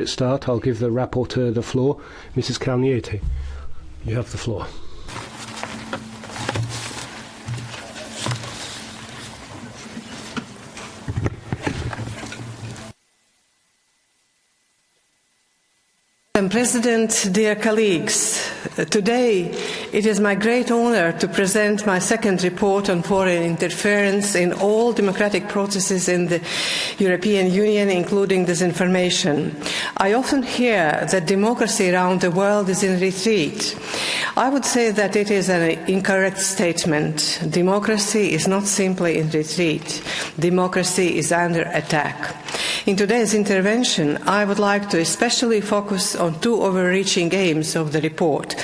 Start, I'll give the rapporteur the floor. Mrs. Kalniete, you have the floor. Madam President, dear colleagues, today it is my great honor to present my second report on foreign interference in all democratic processes in the European Union, including disinformation. I often hear that democracy around the world is in retreat. I would say that it is an incorrect statement. Democracy is not simply in retreat. Democracy is under attack. In today's intervention, I would like to especially focus on two overreaching aims of the report.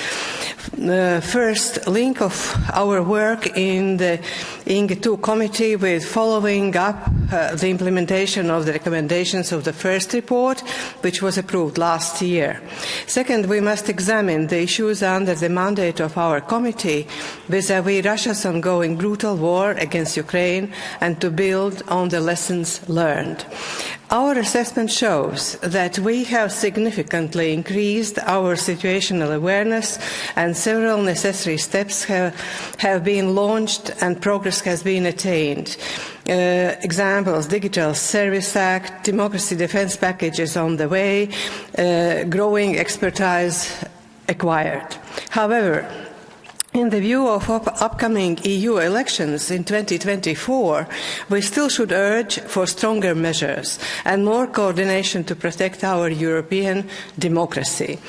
First, link of our work in the ING2 committee with following up the implementation of the recommendations of the first report, which was approved last year. Second, we must examine the issues under the mandate of our committee vis-à-vis Russia's ongoing brutal war against Ukraine and to build on the lessons learned. Our assessment shows that we have significantly increased our situational awareness and several necessary steps have been launched and progress has been attained. Examples: Digital Service Act, Democracy Defence Package is on the way, growing expertise acquired. However, in the view of upcoming EU elections in 2024, we still should urge for stronger measures and more coordination to protect our European democracy.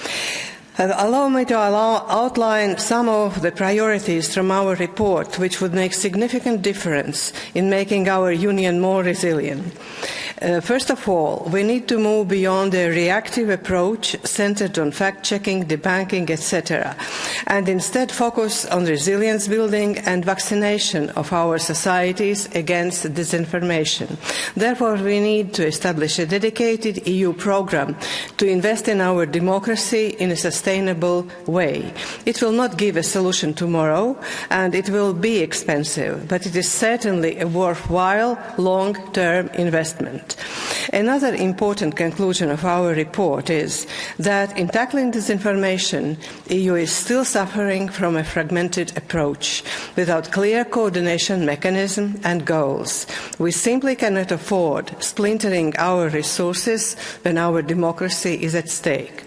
Allow me to outline some of the priorities from our report, which would make significant difference in making our Union more resilient. First of all, we need to move beyond a reactive approach centered on fact-checking, debunking, etc., and instead focus on resilience building and vaccination of our societies against disinformation. Therefore, we need to establish a dedicated EU program to invest in our democracy in a sustainable way. It will not give a solution tomorrow, and it will be expensive, but it is certainly a worthwhile long-term investment. Another important conclusion of our report is that in tackling disinformation, the EU is still suffering from a fragmented approach without clear coordination mechanism and goals. We simply cannot afford splintering our resources when our democracy is at stake.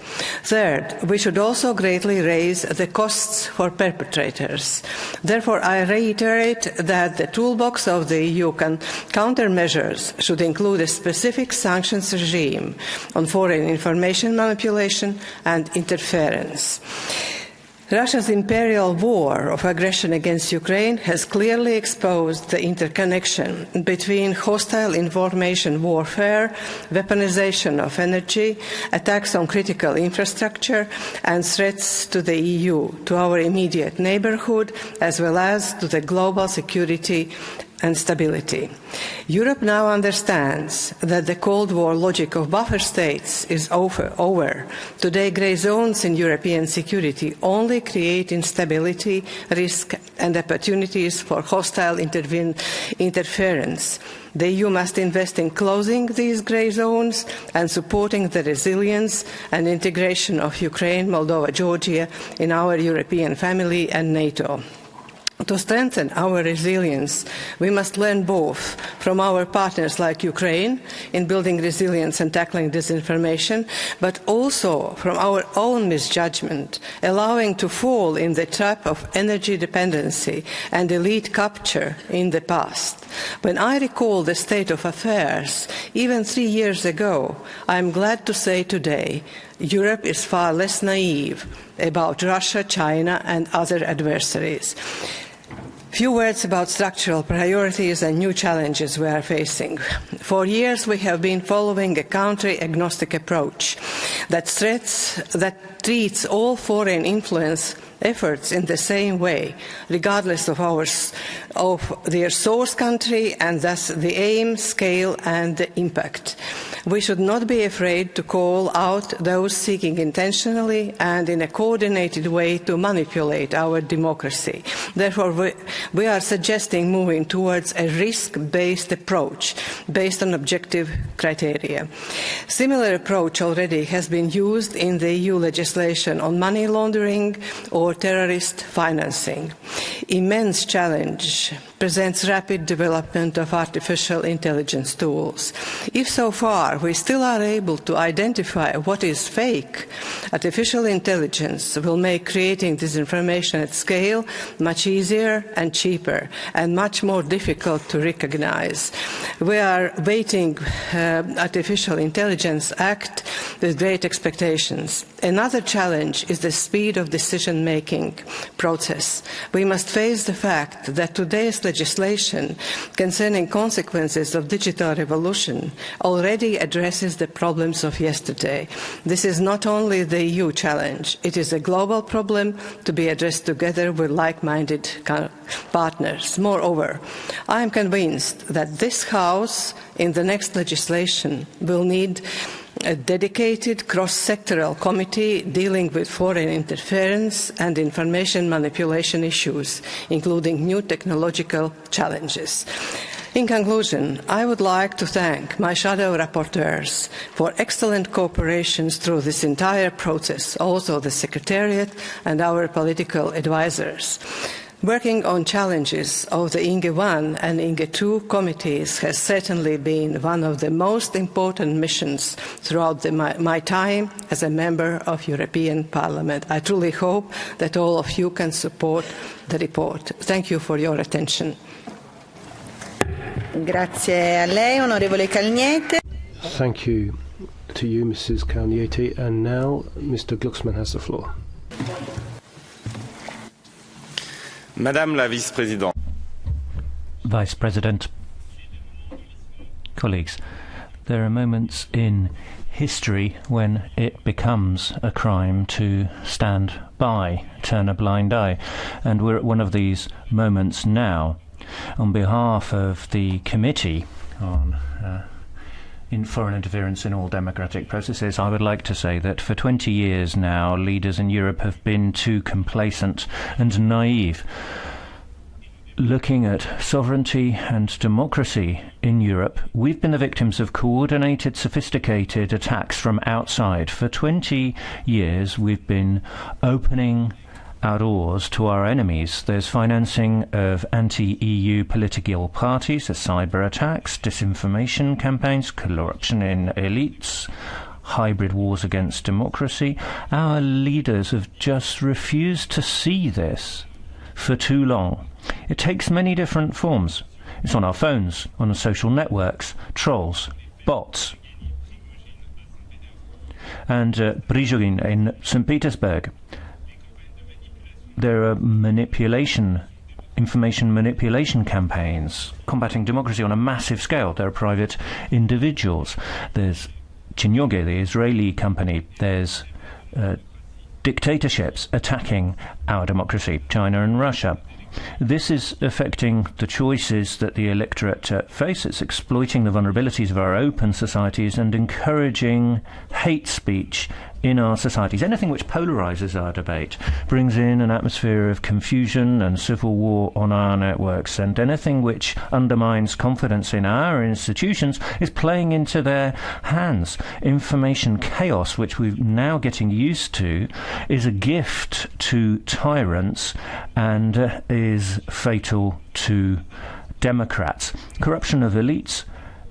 Third, we should also greatly raise the costs for perpetrators. Therefore, I reiterate that the toolbox of the EU countermeasures should include a specific sanctions regime on foreign information manipulation and interference. Russia's imperial war of aggression against Ukraine has clearly exposed the interconnection between hostile information warfare, weaponization of energy, attacks on critical infrastructure, and threats to the EU, to our immediate neighbourhood, as well as to the global security and stability. Europe now understands that the Cold War logic of buffer states is over. Today, grey zones in European security only create instability, risk and opportunities for hostile interference. The EU must invest in closing these grey zones and supporting the resilience and integration of Ukraine, Moldova, Georgia in our European family and NATO. To strengthen our resilience, we must learn both from our partners like Ukraine in building resilience and tackling disinformation, but also from our own misjudgment, allowing to fall in the trap of energy dependency and elite capture in the past. When I recall the state of affairs, even 3 years ago, I am glad to say today, Europe is far less naive about Russia, China and other adversaries. Few words about structural priorities and new challenges we are facing. For years we have been following a country-agnostic approach that treats all foreign influence efforts in the same way, regardless of their source country, and thus the aim, scale and the impact. We should not be afraid to call out those seeking intentionally and in a coordinated way to manipulate our democracy. Therefore, we are suggesting moving towards a risk-based approach based on objective criteria. Similar approach already has been used in the EU legislation on money laundering or terrorist financing. Immense challenge presents rapid development of artificial intelligence tools. If so far we still are able to identify what is fake, artificial intelligence will make creating disinformation at scale much easier and cheaper and much more difficult to recognize. We are waiting Artificial Intelligence Act with great expectations. Another challenge is the speed of decision-making process. We must face the fact that today's legislation concerning consequences of digital revolution already addresses the problems of yesterday. This is not only the EU challenge, it is a global problem to be addressed together with like-minded partners. Moreover, I am convinced that this House in the next legislation will need a dedicated cross-sectoral committee dealing with foreign interference and information manipulation issues, including new technological challenges. In conclusion, I would like to thank my shadow rapporteurs for excellent cooperation through this entire process, also the Secretariat and our political advisors. Working on challenges of the INGE 1 and INGE 2 committees has certainly been one of the most important missions throughout my time as a member of European Parliament. I truly hope that all of you can support the report. Thank you for your attention. Grazie a lei, onorevole Calniete. Thank you to you, Mrs. Calniete. And now Mr. Glucksmann has the floor. Madame la Vice-Présidente. Vice President, colleagues, there are moments in history when it becomes a crime to stand by, turn a blind eye, and we're at one of these moments now. On behalf of the Committee on in foreign interference in all democratic processes, I would like to say that for 20 years now, leaders in Europe have been too complacent and naive. Looking at sovereignty and democracy in Europe, we've been the victims of coordinated, sophisticated attacks from outside. For 20 years, we've been opening our doors to our enemies. There's financing of anti-EU political parties, there's cyberattacks, disinformation campaigns, corruption in elites, hybrid wars against democracy. Our leaders have just refused to see this for too long. It takes many different forms. It's on our phones, on the social networks, trolls, bots. And Prigozhin in St. Petersburg, there are information manipulation campaigns combating democracy on a massive scale. There are private individuals. There's Chinyoge, the Israeli company. There's dictatorships attacking our democracy, China and Russia. This is affecting the choices that the electorate face. It's exploiting the vulnerabilities of our open societies and encouraging hate speech in our societies. Anything which polarizes our debate brings in an atmosphere of confusion and civil war on our networks, and anything which undermines confidence in our institutions is playing into their hands. Information chaos, which we're now getting used to, is a gift to tyrants and is fatal to democrats. Corruption of elites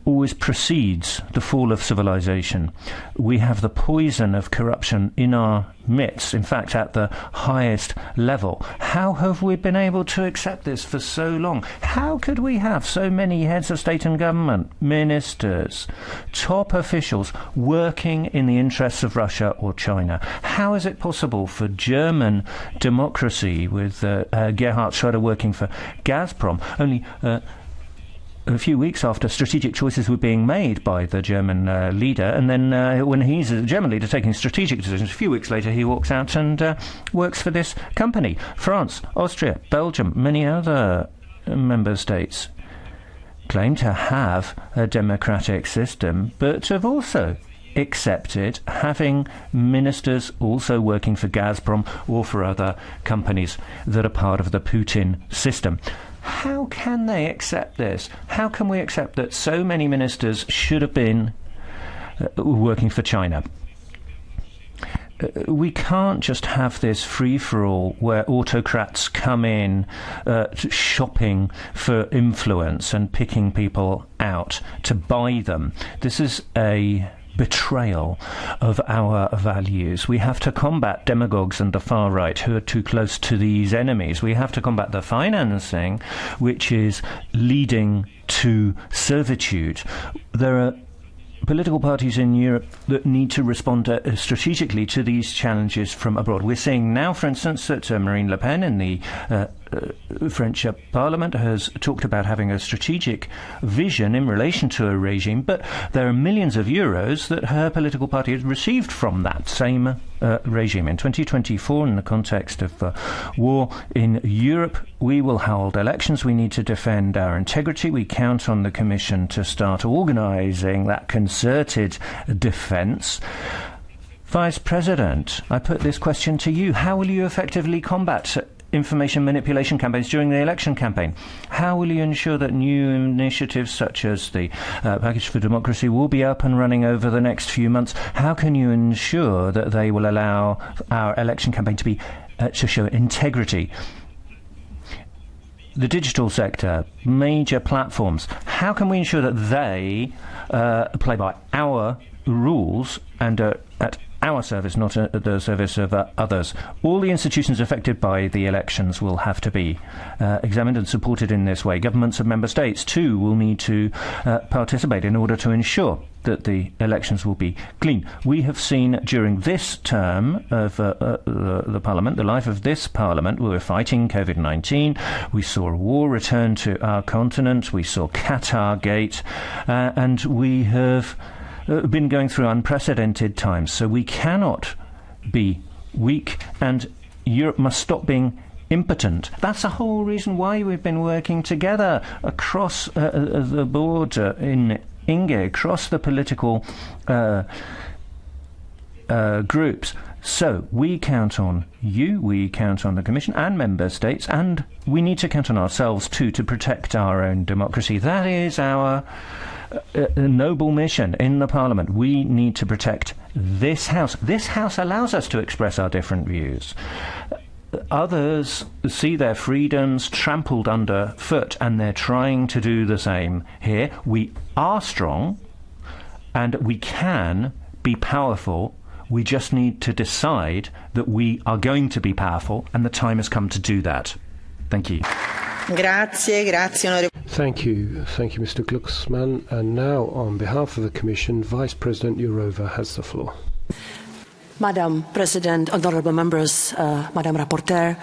always precedes the fall of civilization. We have the poison of corruption in our midst, in fact at the highest level. How have we been able to accept this for so long? How could we have so many heads of state and government, ministers, top officials working in the interests of Russia or China? How is it possible for German democracy with Gerhard Schröder working for Gazprom, only a few weeks after strategic choices were being made by the German leader, and then when he's the German leader taking strategic decisions, a few weeks later he walks out and works for this company. France, Austria, Belgium, many other member states claim to have a democratic system, but have also accepted having ministers also working for Gazprom or for other companies that are part of the Putin system. How can they accept this? How can we accept that so many ministers should have been working for China? We can't just have this free-for-all where autocrats come in shopping for influence and picking people out to buy them. This is a betrayal of our values. We have to combat demagogues and the far right who are too close to these enemies. We have to combat the financing, which is leading to servitude. There are political parties in Europe that need to respond strategically to these challenges from abroad. We're seeing now, for instance, that Marine Le Pen in the French Parliament has talked about having a strategic vision in relation to a regime, but there are millions of euros that her political party has received from that same regime. In 2024, in the context of war in Europe, we will hold elections. We need to defend our integrity. We count on the Commission to start organising that concerted defence. Vice President, I put this question to you. How will you effectively combat information manipulation campaigns during the election campaign? How will you ensure that new initiatives such as the Package for Democracy will be up and running over the next few months? How can you ensure that they will allow our election campaign to be to show integrity? The digital sector, major platforms, how can we ensure that they play by our rules and at our service, not at the service of others? All the institutions affected by the elections will have to be examined and supported in this way. Governments of member states, too, will need to participate in order to ensure that the elections will be clean. We have seen during this term of the Parliament, the life of this Parliament, we were fighting COVID-19. We saw a war return to our continent. We saw Qatargate. And we have been going through unprecedented times. So we cannot be weak, and Europe must stop being impotent. That's the whole reason why we've been working together across the board in INGE, across the political groups. So we count on you, we count on the Commission and Member States, and we need to count on ourselves too to protect our own democracy. That is our noble mission in the Parliament. We need to protect this House. This House allows us to express our different views. Others see their freedoms trampled underfoot, and they're trying to do the same here. We are strong, and we can be powerful. We just need to decide that we are going to be powerful, and the time has come to do that. Thank you. Grazie, onorevole. Thank you, Mr. Glucksmann. And now, on behalf of the Commission, Vice President Jourova has the floor. Madam President, honourable members, Madam Rapporteur,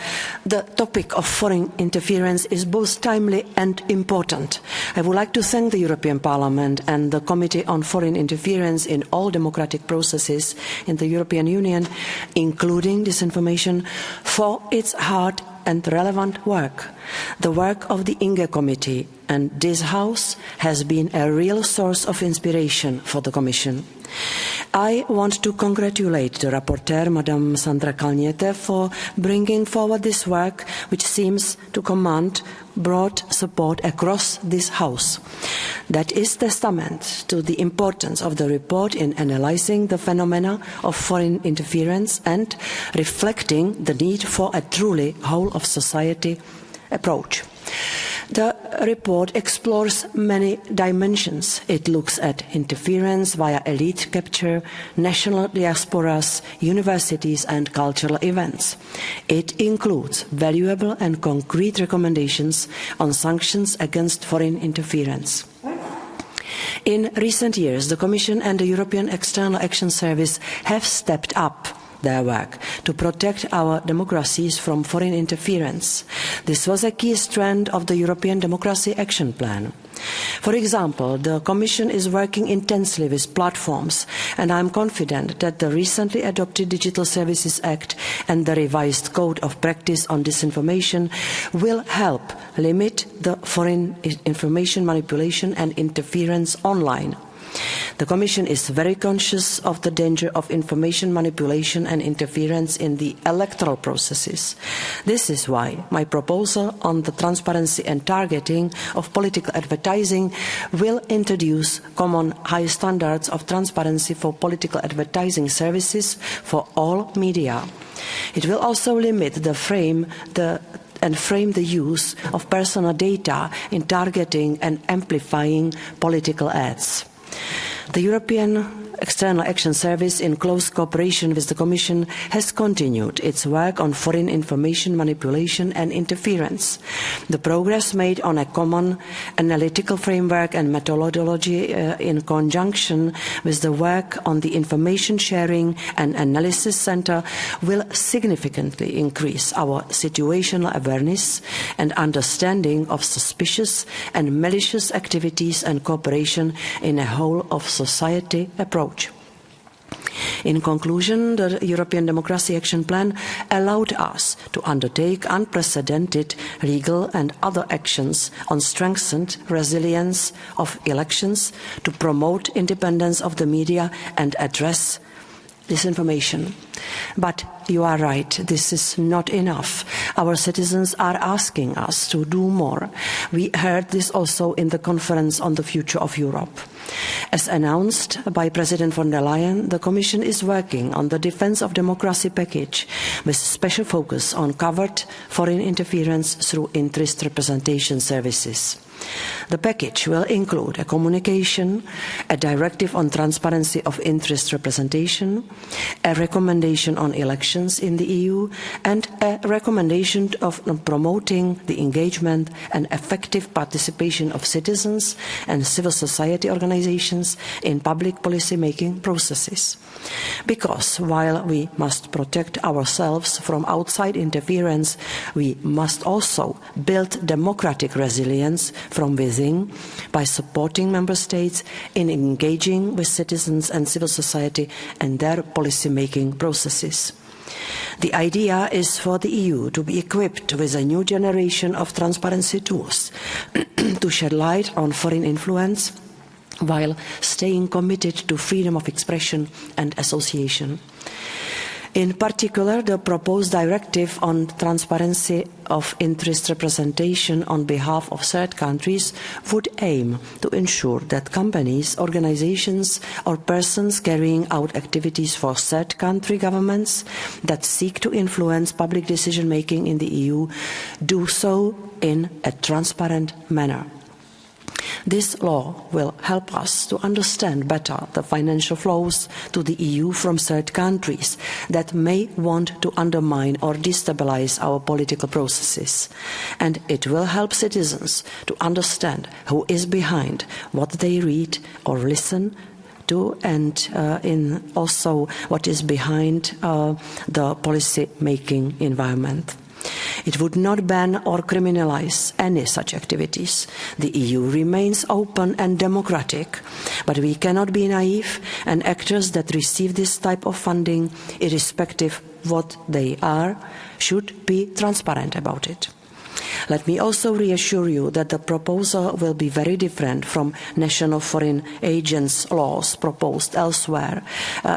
the topic of foreign interference is both timely and important. I would like to thank the European Parliament and the Committee on Foreign Interference in all democratic processes in the European Union, including disinformation, for its hard and relevant work. The work of the INGE Committee and this House has been a real source of inspiration for the Commission. I want to congratulate the rapporteur, Madame Sandra Kalniete, for bringing forward this work, which seems to command broad support across this House. That is testament to the importance of the report in analysing the phenomena of foreign interference and reflecting the need for a truly whole-of-society approach. The report explores many dimensions. It looks at interference via elite capture, national diasporas, universities and cultural events. It includes valuable and concrete recommendations on sanctions against foreign interference. In recent years, the Commission and the European External Action Service have stepped up their work to protect our democracies from foreign interference. This was a key strand of the European Democracy Action Plan. For example, the Commission is working intensely with platforms, and I am confident that the recently adopted Digital Services Act and the revised Code of Practice on Disinformation will help limit the foreign information manipulation and interference online. The Commission is very conscious of the danger of information manipulation and interference in the electoral processes. This is why my proposal on the transparency and targeting of political advertising will introduce common high standards of transparency for political advertising services for all media. It will also limit frame the use of personal data in targeting and amplifying political ads. The European External Action Service, in close cooperation with the Commission, has continued its work on foreign information manipulation and interference. The progress made on a common analytical framework and methodology in conjunction with the work on the Information Sharing and Analysis Centre will significantly increase our situational awareness and understanding of suspicious and malicious activities and cooperation in a whole of society approach. In conclusion, the European Democracy Action Plan allowed us to undertake unprecedented legal and other actions on strengthened resilience of elections, to promote independence of the media and address disinformation. But you are right, this is not enough. Our citizens are asking us to do more. We heard this also in the conference on the future of Europe. As announced by President von der Leyen, the Commission is working on the Defence of Democracy package with special focus on covert foreign interference through interest representation services. The package will include a communication, a directive on transparency of interest representation, a recommendation on elections in the EU, and a recommendation on promoting the engagement and effective participation of citizens and civil society organisations in public policy-making processes. Because while we must protect ourselves from outside interference, we must also build democratic resilience from within by supporting member states in engaging with citizens and civil society and their policy-making processes. The idea is for the EU to be equipped with a new generation of transparency tools to shed light on foreign influence while staying committed to freedom of expression and association. In particular, the proposed directive on transparency of interest representation on behalf of third countries would aim to ensure that companies, organisations or persons carrying out activities for third country governments that seek to influence public decision making in the EU do so in a transparent manner. This law will help us to understand better the financial flows to the EU from third countries that may want to undermine or destabilise our political processes. And it will help citizens to understand who is behind what they read or listen to, and also what is behind the policy-making environment. It would not ban or criminalise any such activities. The EU remains open and democratic, but we cannot be naive, and actors that receive this type of funding, irrespective of what they are, should be transparent about it. Let me also reassure you that the proposal will be very different from national foreign agents' laws proposed elsewhere,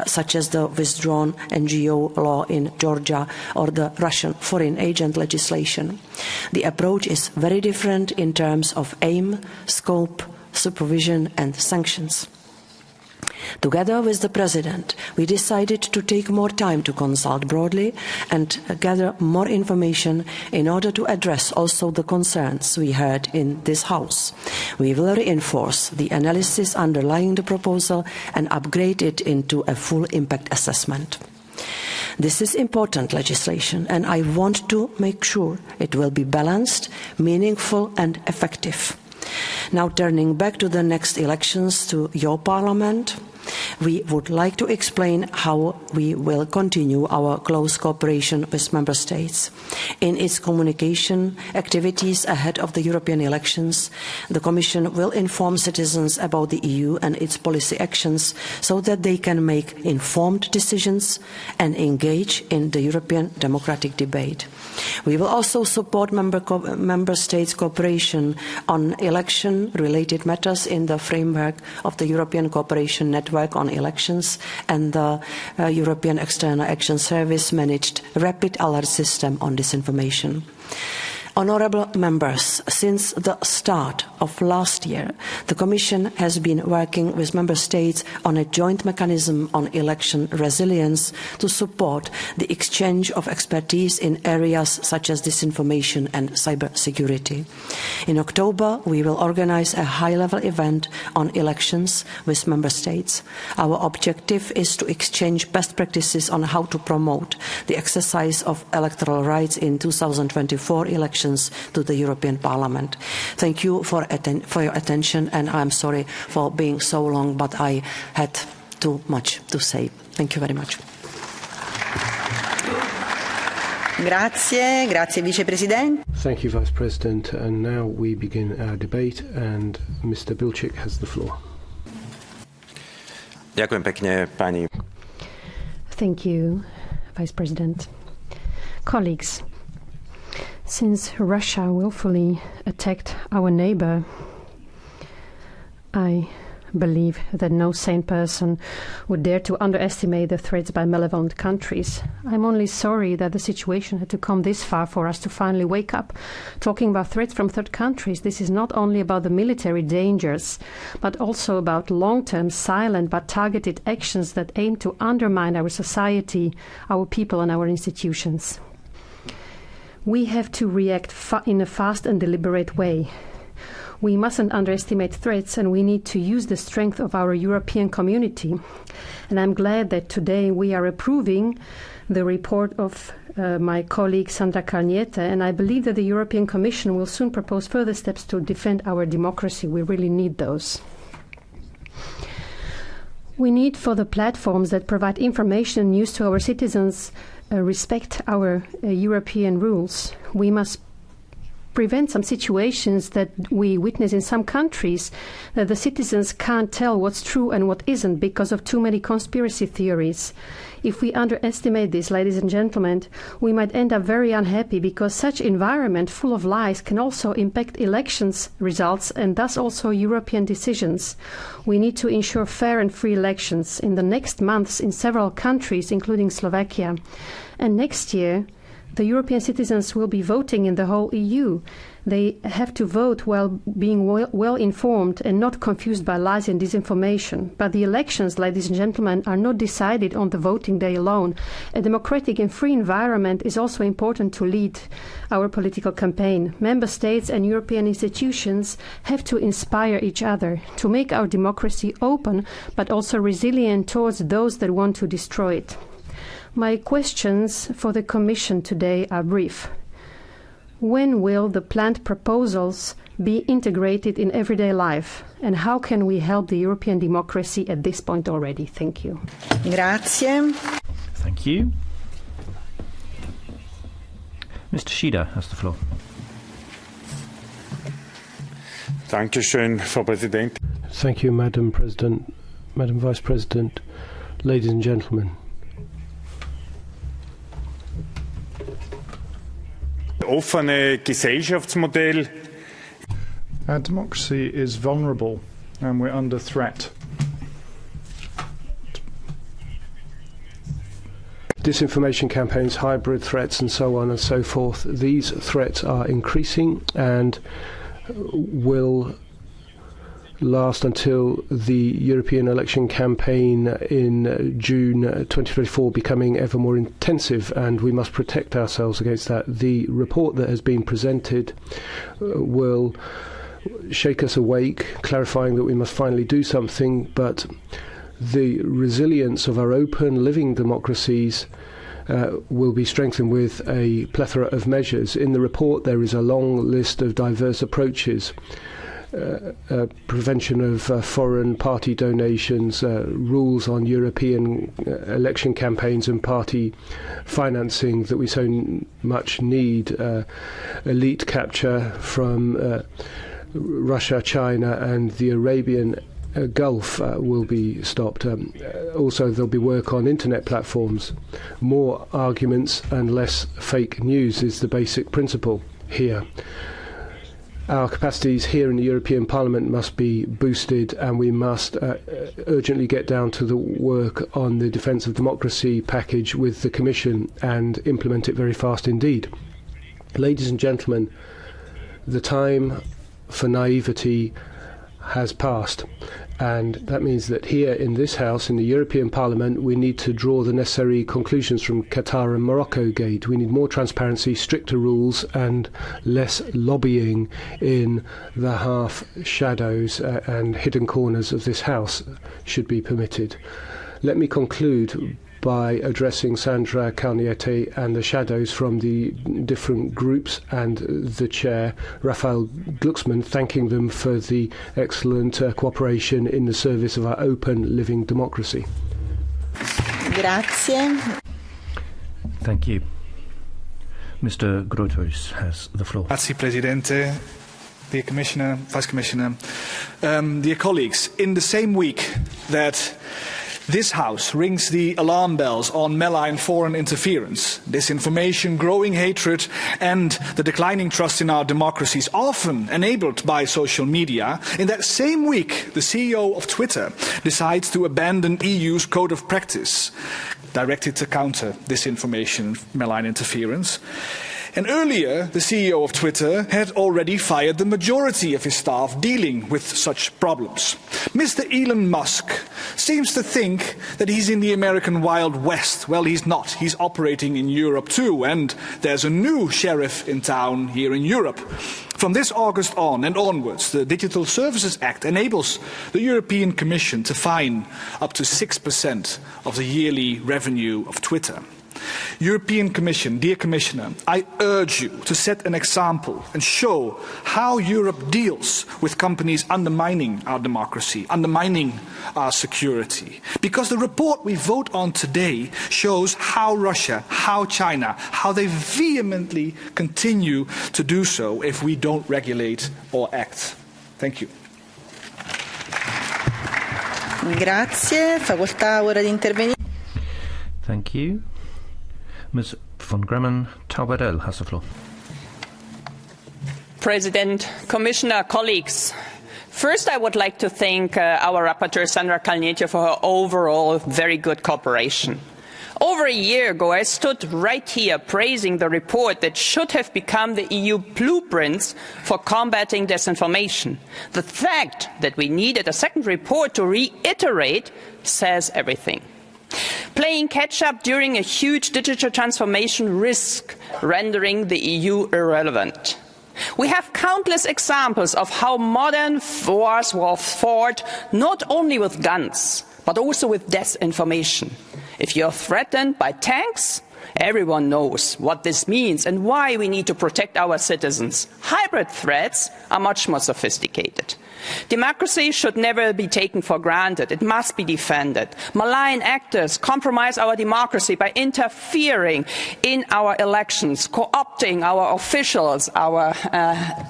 such as the withdrawn NGO law in Georgia or the Russian foreign agent legislation. The approach is very different in terms of aim, scope, supervision and sanctions. Together with the President, we decided to take more time to consult broadly and gather more information in order to address also the concerns we heard in this House. We will reinforce the analysis underlying the proposal and upgrade it into a full impact assessment. This is important legislation, and I want to make sure it will be balanced, meaningful and effective. Now turning back to the next elections to your Parliament, We would like to explain how we will continue our close cooperation with Member States. In its communication activities ahead of the European elections, the Commission will inform citizens about the EU and its policy actions so that they can make informed decisions and engage in the European democratic debate. We will also support Member States' cooperation on election-related matters in the framework of the European Cooperation Network on Elections and the European External Action Service managed rapid alert system on disinformation. Honourable members, since the start of last year, the Commission has been working with Member States on a joint mechanism on election resilience to support the exchange of expertise in areas such as disinformation and cybersecurity. In October, we will organise a high-level event on elections with Member States. Our objective is to exchange best practices on how to promote the exercise of electoral rights in 2024 elections to the European Parliament. Thank you for your attention, and I'm sorry for being so long, but I had too much to say. Thank you very much. Grazie, grazie Vice Presidente. Thank you, Vice President. And now we begin our debate, and Mr. Bilčík has the floor. Ďakujem pekne, pani. Thank you, Vice President. Colleagues, since Russia willfully attacked our neighbour, I believe that no sane person would dare to underestimate the threats by malevolent countries. I'm only sorry that the situation had to come this far for us to finally wake up. Talking about threats from third countries, this is not only about the military dangers, but also about long-term, silent but targeted actions that aim to undermine our society, our people and our institutions. We have to react in a fast and deliberate way. We mustn't underestimate threats, and we need to use the strength of our European community. And I'm glad that today we are approving the report of my colleague Sandra Kalniete, and I believe that the European Commission will soon propose further steps to defend our democracy. We really need those. We need for the platforms that provide information and news to our citizens respect our European rules. We must prevent some situations that we witness in some countries, that the citizens can't tell what's true and what isn't because of too many conspiracy theories. If we underestimate this, ladies and gentlemen, we might end up very unhappy, because such environment full of lies can also impact elections results and thus also European decisions. We need to ensure fair and free elections in the next months in several countries, including Slovakia. And next year, the European citizens will be voting in the whole EU. They have to vote while being well informed and not confused by lies and disinformation. But the elections, ladies and gentlemen, are not decided on the voting day alone. A democratic and free environment is also important to lead our political campaign. Member States and European institutions have to inspire each other to make our democracy open but also resilient towards those that want to destroy it. My questions for the Commission today are brief. When will the planned proposals be integrated in everyday life? And how can we help the European democracy at this point already? Thank you. Grazie. Thank you. Mr. Schieder has the floor. Dankeschön, Frau Präsidentin. Thank you, Madam President, Madam Vice President, ladies and gentlemen. Offene Gesellschaftsmodell. Our democracy is vulnerable and we're under threat. Disinformation campaigns, hybrid threats and so on and so forth. These threats are increasing and will last until the European election campaign in June 2024 becoming ever more intensive, and we must protect ourselves against that. The report that has been presented will shake us awake, clarifying that we must finally do something, but the resilience of our open living democracies will be strengthened with a plethora of measures. In the report there is a long list of diverse approaches. prevention of foreign party donations, rules on European election campaigns and party financing that we so much need, elite capture from Russia, China and the Arabian Gulf will be stopped. Also, there'll be work on internet platforms. More arguments and less fake news is the basic principle here. Our capacities here in the European Parliament must be boosted, and we must urgently get down to the work on the Defence of Democracy package with the Commission and implement it very fast indeed. Ladies and gentlemen, the time for naivety has passed, and that means that here in this House, in the European Parliament, we need to draw the necessary conclusions from Qatar and Morocco Gate. We need more transparency, stricter rules and less lobbying in the half shadows and hidden corners of this House should be permitted. Let me conclude by addressing Sandra Calniete and the shadows from the different groups and the chair, Raphael Glucksmann, thanking them for the excellent cooperation in the service of our open living democracy. Grazie. Thank you. Mr. Groothuis has the floor. Grazie, Presidente. Dear Commissioner, Vice Commissioner, dear colleagues, in the same week that this House rings the alarm bells on malign foreign interference, disinformation, growing hatred and the declining trust in our democracies, often enabled by social media. In that same week, the CEO of Twitter decides to abandon EU's code of practice directed to counter disinformation, malign interference. And earlier, the CEO of Twitter had already fired the majority of his staff dealing with such problems. Mr. Elon Musk seems to think that he's in the American Wild West. Well, he's not. He's operating in Europe too, and there's a new sheriff in town here in Europe. From this August on and onwards, the Digital Services Act enables the European Commission to fine up to 6% of the yearly revenue of Twitter. European Commission, dear Commissioner, I urge you to set an example and show how Europe deals with companies undermining our democracy, undermining our security. Because the report we vote on today shows how Russia, how China, how they vehemently continue to do so if we don't regulate or act. Thank you. Grazie. Facoltà ora di intervenire. Thank you. Ms. von Gremmen-Tauberel has the floor. President, Commissioner, colleagues. First, I would like to thank our rapporteur, Sandra Calniete, for her overall very good cooperation. Over a year ago, I stood right here praising the report that should have become the EU blueprints for combating disinformation. The fact that we needed a second report to reiterate says everything. Playing catch-up during a huge digital transformation risks rendering the EU irrelevant. We have countless examples of how modern wars were fought not only with guns, but also with disinformation. If you're threatened by tanks, everyone knows what this means and why we need to protect our citizens. Hybrid threats are much more sophisticated. Democracy should never be taken for granted. It must be defended. Malign actors compromise our democracy by interfering in our elections, co-opting our officials. Our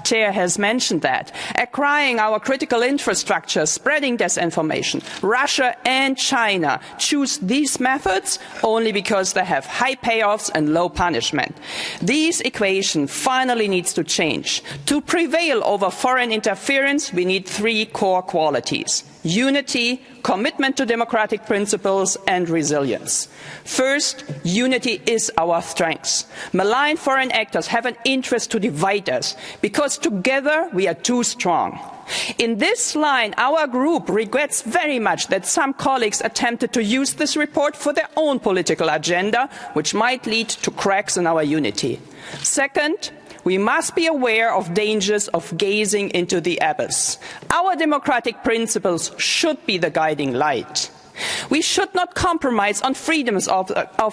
chair has mentioned that. Acquiring our critical infrastructure, spreading disinformation. Russia and China choose these methods only because they have high payoffs and low punishment. This equation finally needs to change. To prevail over foreign interference, we need three core qualities: unity, commitment to democratic principles, and resilience. First, unity is our strength. Malign foreign actors have an interest to divide us, because together we are too strong. In this line, our group regrets very much that some colleagues attempted to use this report for their own political agenda, which might lead to cracks in our unity. Second, we must be aware of dangers of gazing into the abyss. Our democratic principles should be the guiding light. We should not compromise on freedoms of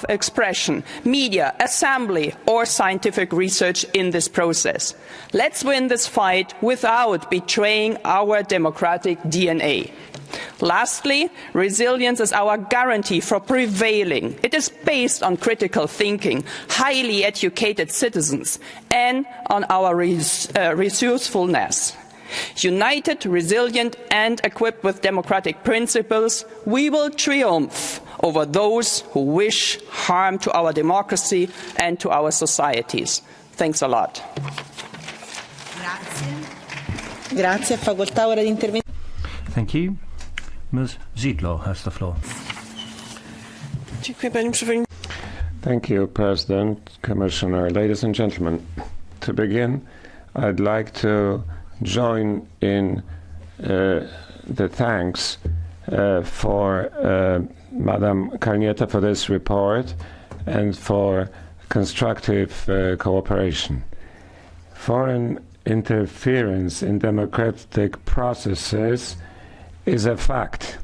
expression, media, assembly or scientific research in this process. Let's win this fight without betraying our democratic DNA. Lastly, resilience is our guarantee for prevailing. It is based on critical thinking, highly educated citizens, and on our resourcefulness. United, resilient, and equipped with democratic principles, we will triumph over those who wish harm to our democracy and to our societies. Thanks a lot. Grazie. Facoltà ora di intervenire. Thank you. Ms. Zidlo has the floor. Thank you, President, Commissioner. Ladies and gentlemen, to begin, I'd like to join in the thanks for Madam Kalniete for this report and for constructive cooperation. Foreign interference in democratic processes is a fact,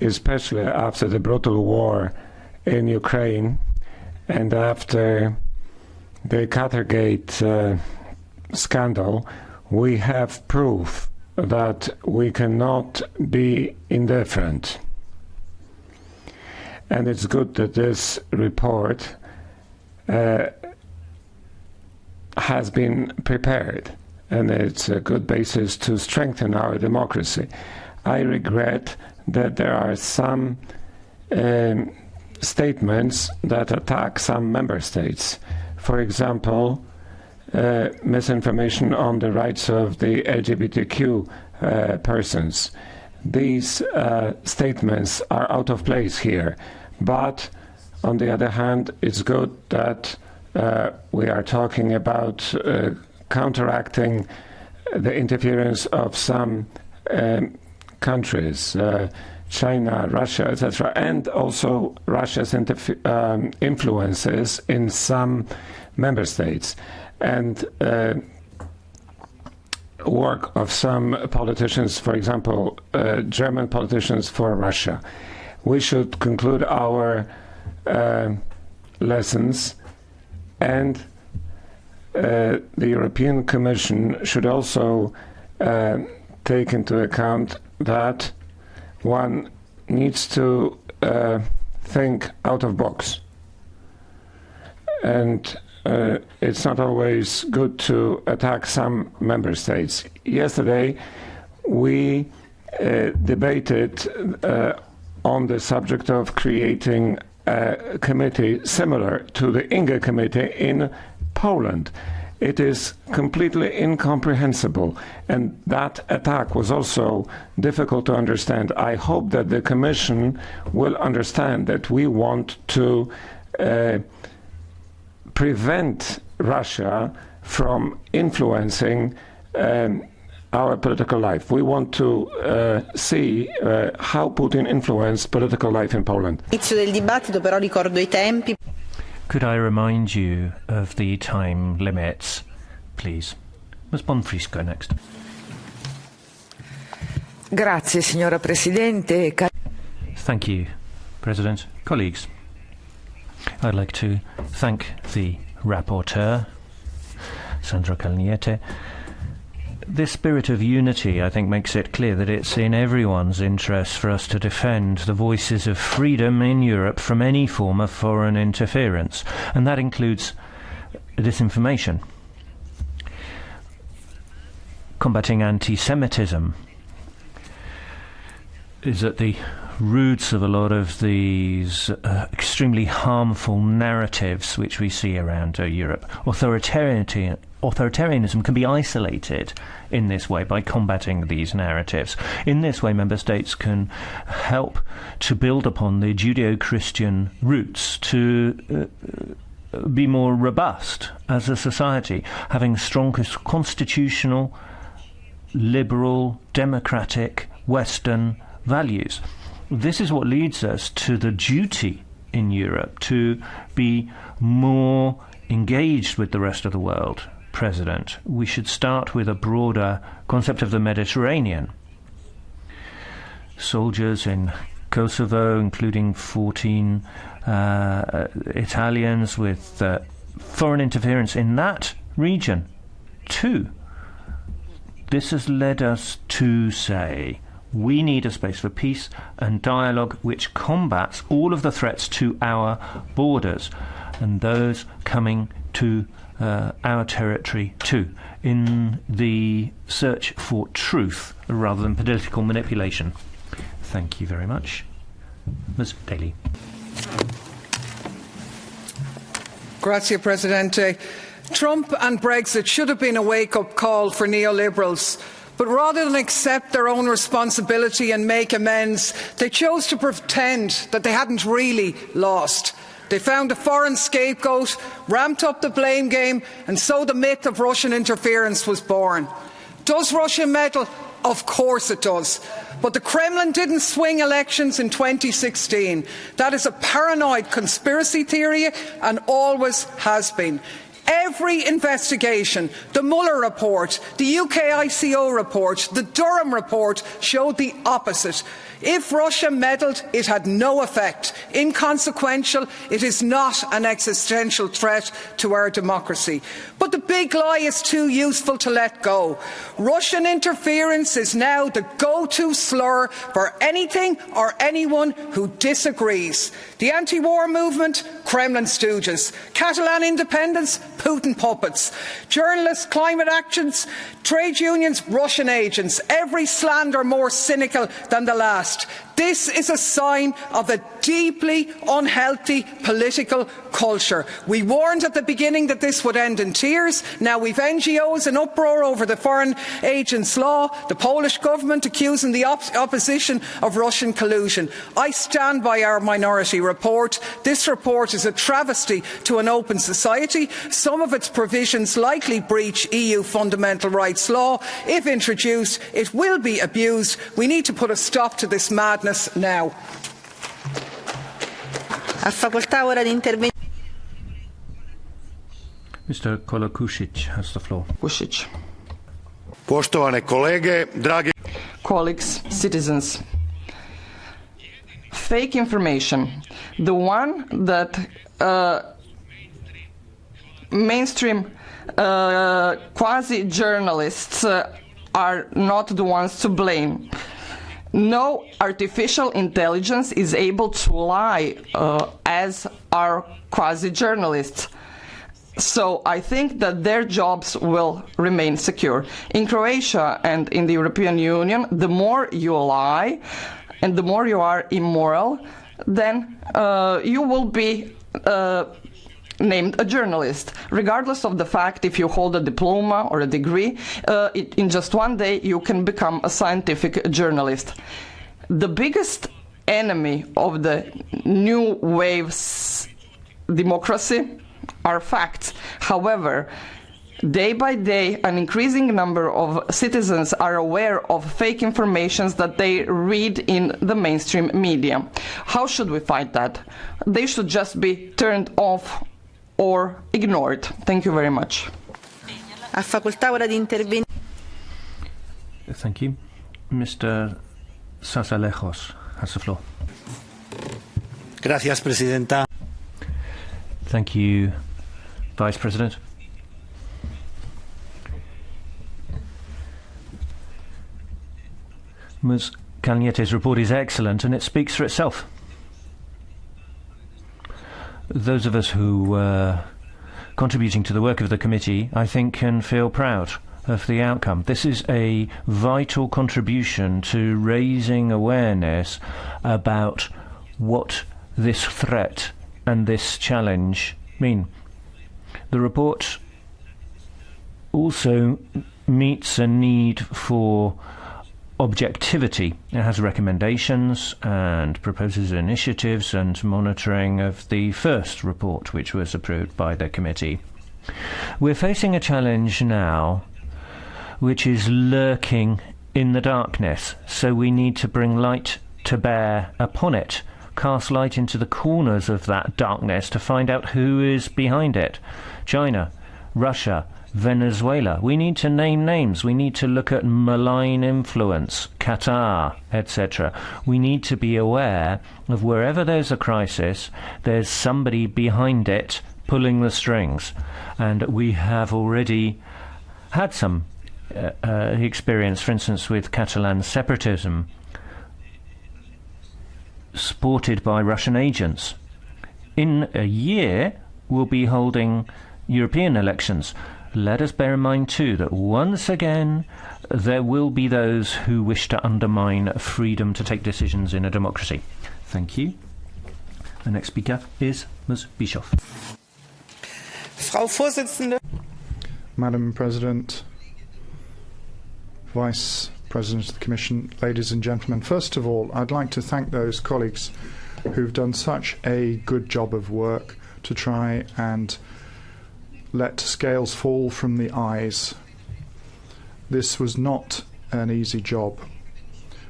especially after the brutal war in Ukraine and after the Qatargate scandal. We have proof that we cannot be indifferent. And it's good that this report has been prepared, and it's a good basis to strengthen our democracy. I regret that there are some statements that attack some member states. For example, misinformation on the rights of the LGBTQ persons. These statements are out of place here, but on the other hand, it's good that we are talking about counteracting the interference of some countries, China, Russia, etc., and also Russia's influences in some member states, and work of some politicians, for example, German politicians for Russia. We should conclude our lessons, and the European Commission should also take into account that one needs to think out of box. And it's not always good to attack some member states. Yesterday, we debated on the subject of creating a committee similar to the Inge Committee in Poland. It is completely incomprehensible, and that attack was also difficult to understand. I hope that the Commission will understand that we want to prevent Russia from influencing our political life. We want to see how Putin influenced political life in Poland. Inizio del dibattito, però ricordo i tempi. Could I remind you of the time limits, please? Ms. Bonfrisco next. Grazie, signora Presidente. Thank you, President. Colleagues, I'd like to thank the rapporteur, Sandra Kalniete. This spirit of unity, I think, makes it clear that it's in everyone's interest for us to defend the voices of freedom in Europe from any form of foreign interference, and that includes disinformation. Combating anti-Semitism is at the roots of a lot of these extremely harmful narratives which we see around Europe. Authoritarianism can be isolated in this way by combating these narratives. In this way, member states can help to build upon the Judeo-Christian roots, to be more robust as a society, having strong constitutional, liberal, democratic, Western values. This is what leads us to the duty in Europe to be more engaged with the rest of the world. President, we should start with a broader concept of the Mediterranean. Soldiers in Kosovo, including 14 Italians, with foreign interference in that region too. This has led us to say we need a space for peace and dialogue which combats all of the threats to our borders and those coming to our territory too, in the search for truth rather than political manipulation. Thank you very much. Ms. Daly. Grazie, Presidente. Trump and Brexit should have been a wake-up call for neoliberals. But rather than accept their own responsibility and make amends, they chose to pretend that they hadn't really lost. They found a foreign scapegoat, ramped up the blame game, and so the myth of Russian interference was born. Does Russia meddle? Of course it does. But the Kremlin didn't swing elections in 2016. That is a paranoid conspiracy theory and always has been. Every investigation, the Mueller report, the UK ICO report, the Durham report showed the opposite. If Russia meddled, it had no effect. Inconsequential, it is not an existential threat to our democracy. But the big lie is too useful to let go. Russian interference is now the go-to slur for anything or anyone who disagrees. The anti-war movement, Kremlin stooges. Catalan independence, Putin puppets. Journalists, climate actions, trade unions, Russian agents. Every slander more cynical than the last. This is a sign of a deeply unhealthy political culture. We warned at the beginning that this would end in tears. Now we've NGOs in uproar over the Foreign Agents Law, the Polish government accusing the opposition of Russian collusion. I stand by our minority report. This report is a travesty to an open society. Some of its provisions likely breach EU fundamental rights law. If introduced, it will be abused. We need to put a stop to this madness now. Mr. Kolokušić has the floor. Poštovane kolege, dragi colleagues, citizens. Fake information, the one that mainstream quasi-journalists are not the ones to blame. No artificial intelligence is able to lie as are quasi-journalists. So I think that their jobs will remain secure. In Croatia and in the European Union, the more you lie and the more you are immoral, then you will be named a journalist, regardless of the fact if you hold a diploma or a degree. In just one day you can become a scientific journalist. The biggest enemy of the new wave's democracy are facts. However, day by day an increasing number of citizens are aware of fake information that they read in the mainstream media. How should we fight that? They should just be turned off or ignored. Thank you very much. Thank you. Mr. Sasalejos has the floor. Gracias, Presidenta. Thank you, Vice President. Ms. Calniete's report is excellent and it speaks for itself. Those of us who were contributing to the work of the committee, I think, can feel proud of the outcome. This is a vital contribution to raising awareness about what this threat and this challenge mean. The report also meets a need for objectivity. It has recommendations and proposes initiatives and monitoring of the first report, which was approved by the committee. We're facing a challenge now which is lurking in the darkness, so we need to bring light to bear upon it, cast light into the corners of that darkness to find out who is behind it. China, Russia, Venezuela. We need to name names. We need to look at malign influence, Qatar, etc. We need to be aware of wherever there's a crisis, there's somebody behind it pulling the strings. And we have already had some experience, for instance, with Catalan separatism, supported by Russian agents. In a year, we'll be holding European elections. Let us bear in mind, too, that once again, there will be those who wish to undermine freedom to take decisions in a democracy. Thank you. The next speaker is Ms. Bischoff. Frau Vorsitzende. Madam President, Vice President of the Commission, ladies and gentlemen, first of all, I'd like to thank those colleagues who've done such a good job of work to try and let scales fall from the eyes. This was not an easy job.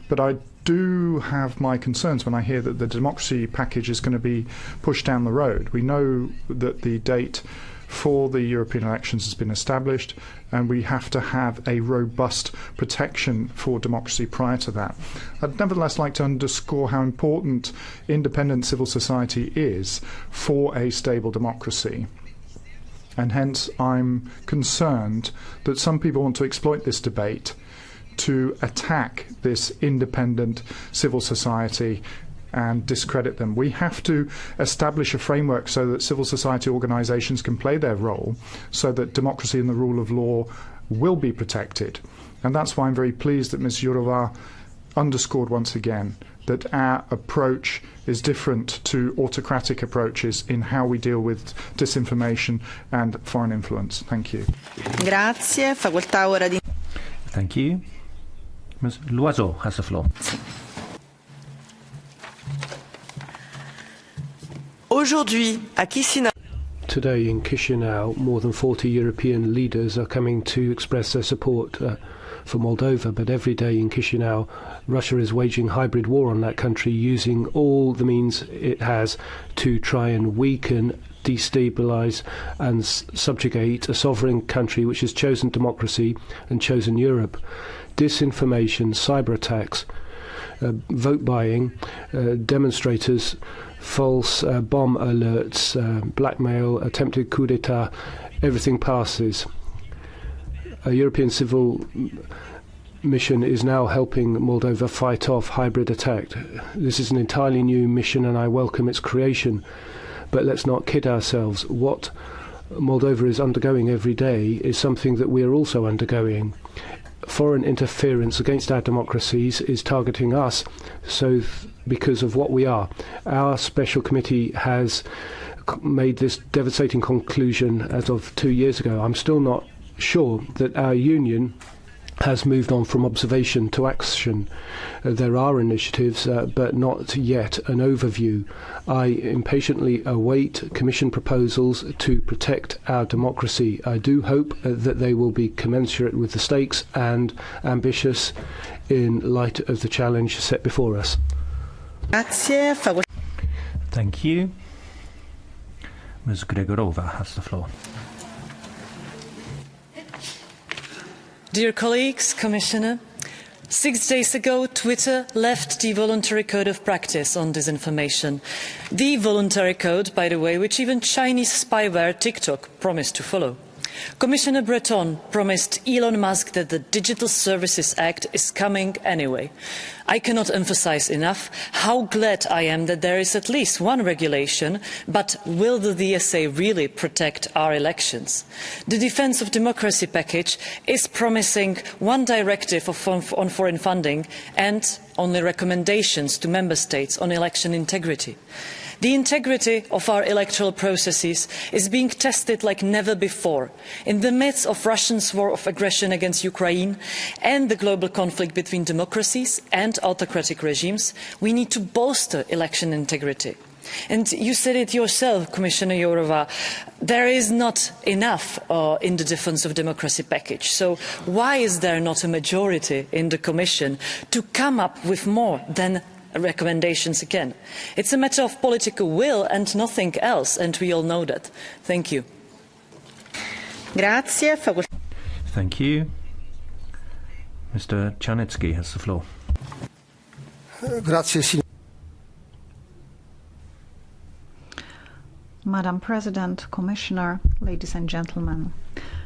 But I do have my concerns when I hear that the democracy package is going to be pushed down the road. We know that the date for the European elections has been established, and we have to have a robust protection for democracy prior to that. I'd nevertheless like to underscore how important independent civil society is for a stable democracy. And hence I'm concerned that some people want to exploit this debate to attack this independent civil society and discredit them. We have to establish a framework so that civil society organisations can play their role, so that democracy and the rule of law will be protected. And that's why I'm very pleased that Ms. Jourova underscored once again that our approach is different to autocratic approaches in how we deal with disinformation and foreign influence. Thank you. Grazie. Facoltà ora di... Thank you. Ms. Loiseau has the floor. Aujourd'hui, à Chisinau. Today in Chisinau, more than 40 European leaders are coming to express their support for Moldova, but every day in Chisinau, Russia is waging hybrid war on that country, using all the means it has to try and weaken, destabilise and subjugate a sovereign country which has chosen democracy and chosen Europe. Disinformation, cyberattacks, vote buying, demonstrators, false bomb alerts, blackmail, attempted coup d'etat, everything passes. A European civil mission is now helping Moldova fight off hybrid attack. This is an entirely new mission and I welcome its creation. But let's not kid ourselves. What Moldova is undergoing every day is something that we are also undergoing. Foreign interference against our democracies is targeting us, because of what we are. Our special committee has made this devastating conclusion as of 2 years ago. I'm still not sure that our union has moved on from observation to action. There are initiatives, but not yet an overview. I impatiently await Commission proposals to protect our democracy. I do hope that they will be commensurate with the stakes and ambitious in light of the challenge set before us. Thank you. Ms. Gregorova has the floor. Dear colleagues, Commissioner, 6 days ago, Twitter left the voluntary code of practice on disinformation. The voluntary code, by the way, which even Chinese spyware TikTok promised to follow. Commissioner Breton promised Elon Musk that the Digital Services Act is coming anyway. I cannot emphasise enough how glad I am that there is at least one regulation, but will the DSA really protect our elections? The Defence of Democracy package is promising one directive on foreign funding and only recommendations to Member States on election integrity. The integrity of our electoral processes is being tested like never before. In the midst of Russia's war of aggression against Ukraine and the global conflict between democracies and autocratic regimes, we need to bolster election integrity. And you said it yourself, Commissioner Jourova, there is not enough in the Defence of Democracy package. So why is there not a majority in the Commission to come up with more than recommendations again? It's a matter of political will and nothing else, and we all know that. Thank you. Grazie. Thank you. Mr. Czarnecki has the floor. Grazie, Madam President, Commissioner, ladies and gentlemen,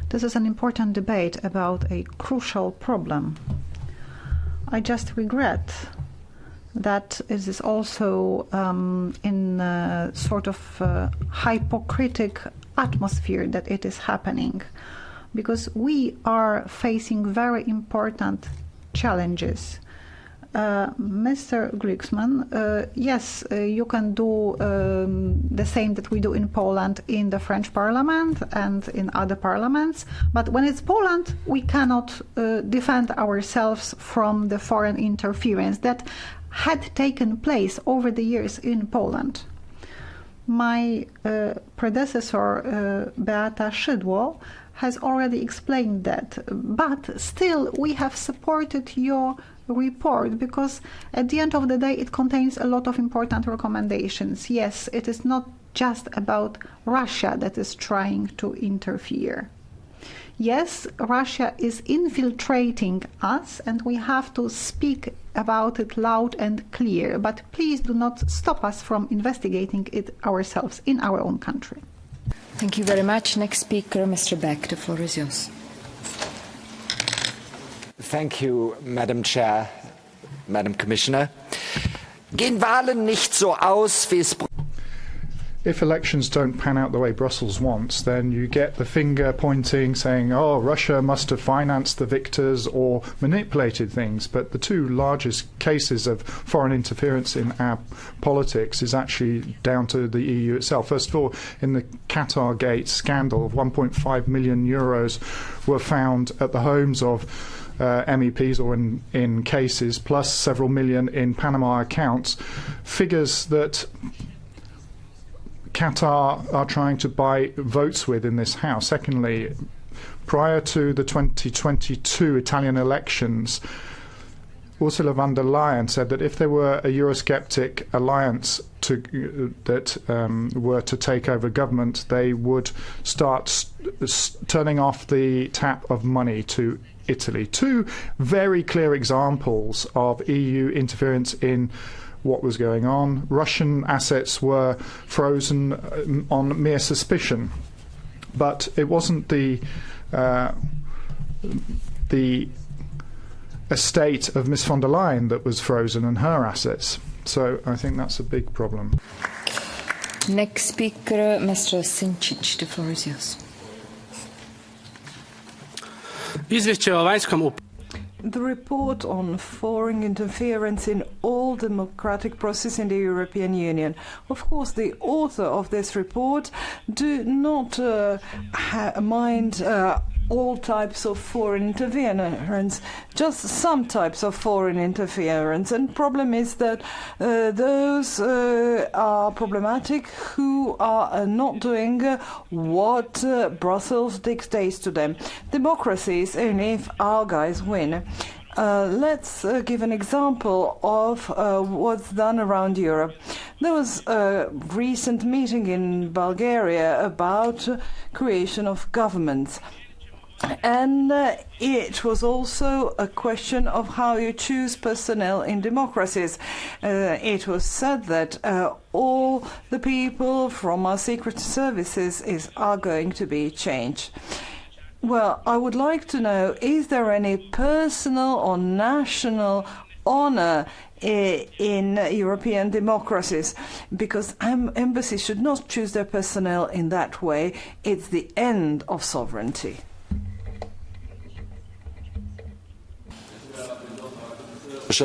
this is an important debate about a crucial problem. I just regret that it is also in a sort of hypocritic atmosphere that it is happening, because we are facing very important challenges. Mr. Glucksmann, yes, you can do the same that we do in Poland in the French Parliament and in other parliaments, but when it's Poland, we cannot defend ourselves from the foreign interference that had taken place over the years in Poland. My predecessor, Beata Szydło, has already explained that, but still we have supported your report because at the end of the day it contains a lot of important recommendations. Yes, it is not just about Russia that is trying to interfere. Yes, Russia is infiltrating us and we have to speak about it loud and clear, but please do not stop us from investigating it ourselves in our own country. Thank you very much. Next speaker, Mr. Beck. The floor is yours. Thank you, Madam Chair, Madam Commissioner. Gehen Wahlen nicht so aus, wie es... If elections don't pan out the way Brussels wants, then you get the finger pointing saying, oh, Russia must have financed the victors or manipulated things. But the two largest cases of foreign interference in our politics is actually down to the EU itself. First of all, in the Qatar Gate scandal, 1.5 million euros were found at the homes of MEPs or in cases, plus several million in Panama accounts, figures that Qatar are trying to buy votes with in this House. Secondly, prior to the 2022 Italian elections, Ursula von der Leyen said that if there were a Eurosceptic alliance that were to take over government, they would start turning off the tap of money to Italy. Two very clear examples of EU interference in what was going on. Russian assets were frozen on mere suspicion, but it wasn't the estate of Ms von der Leyen that was frozen and her assets. So I think that's a big problem. Next speaker, Mr. Sinčić. The floor is yours. The report on foreign interference in all democratic processes in the European Union. Of course, the author of this report do not mind all types of foreign interference, just some types of foreign interference. And the problem is that those are problematic who are not doing what Brussels dictates to them. Democracy is only if our guys win. Let's give an example of what's done around Europe. There was a recent meeting in Bulgaria about creation of governments. And it was also a question of how you choose personnel in democracies. It was said that all the people from our secret services are going to be changed. Well, I would like to know, is there any personal or national honor in European democracies? Because embassies should not choose their personnel in that way. It's the end of sovereignty. Ladies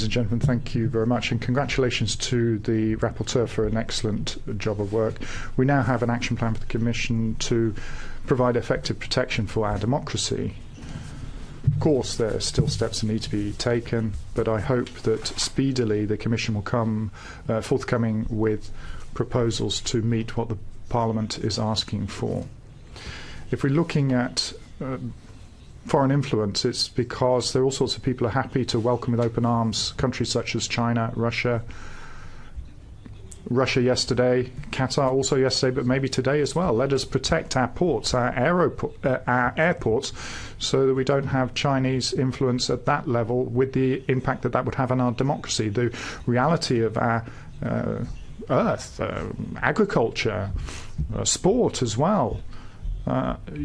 and gentlemen, thank you very much, and congratulations to the rapporteur for an excellent job of work. We now have an action plan for the Commission to provide effective protection for our democracy. Of course, there are still steps that need to be taken, but I hope that speedily the Commission will come forthcoming with proposals to meet what the Parliament is asking for. If we're looking at foreign influence, it's because there are all sorts of people who are happy to welcome with open arms countries such as China, Russia. Russia yesterday, Qatar also yesterday, but maybe today as well. Let us protect our ports, our airports, so that we don't have Chinese influence at that level with the impact that that would have on our democracy. The reality of our earth, agriculture, sport as well.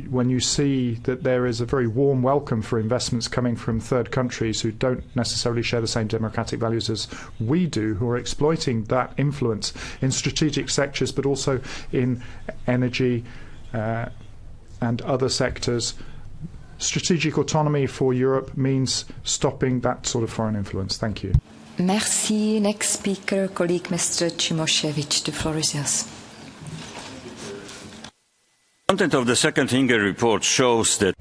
When you see that there is a very warm welcome for investments coming from third countries who don't necessarily share the same democratic values as we do, who are exploiting that influence in strategic sectors, but also in energy and other sectors. Strategic autonomy for Europe means stopping that sort of foreign influence. Thank you. Merci. Next speaker, colleague Mr. Cimošević. The floor is yours. The content of the second Inger report shows that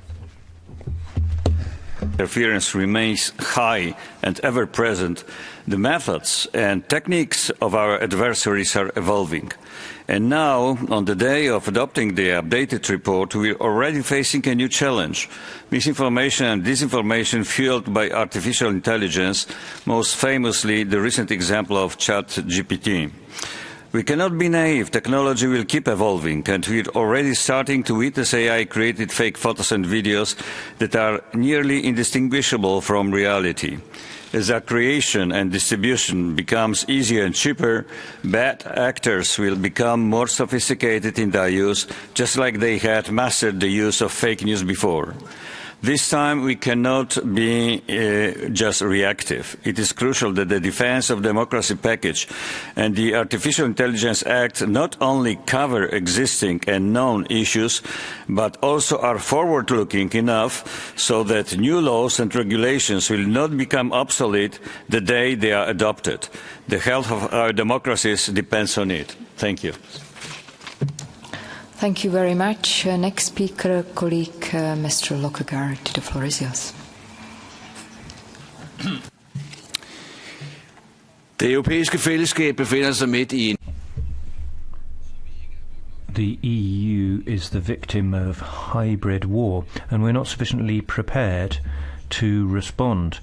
interference remains high and ever present. The methods and techniques of our adversaries are evolving. And now, on the day of adopting the updated report, we are already facing a new challenge: misinformation and disinformation fueled by artificial intelligence, most famously the recent example of ChatGPT. We cannot be naive. Technology will keep evolving, and we are already starting to witness AI-created fake photos and videos that are nearly indistinguishable from reality. As their creation and distribution becomes easier and cheaper, bad actors will become more sophisticated in their use, just like they had mastered the use of fake news before. This time we cannot be just reactive. It is crucial that the Defence of Democracy package and the Artificial Intelligence Act not only cover existing and known issues, but also are forward-looking enough so that new laws and regulations will not become obsolete the day they are adopted. The health of our democracies depends on it. Thank you. Thank you very much. Next speaker, colleague Mr. Lockegaard. The floor is yours. Det europæiske fællesskab befinder sig midt i en The EU is the victim of hybrid war, and we're not sufficiently prepared to respond.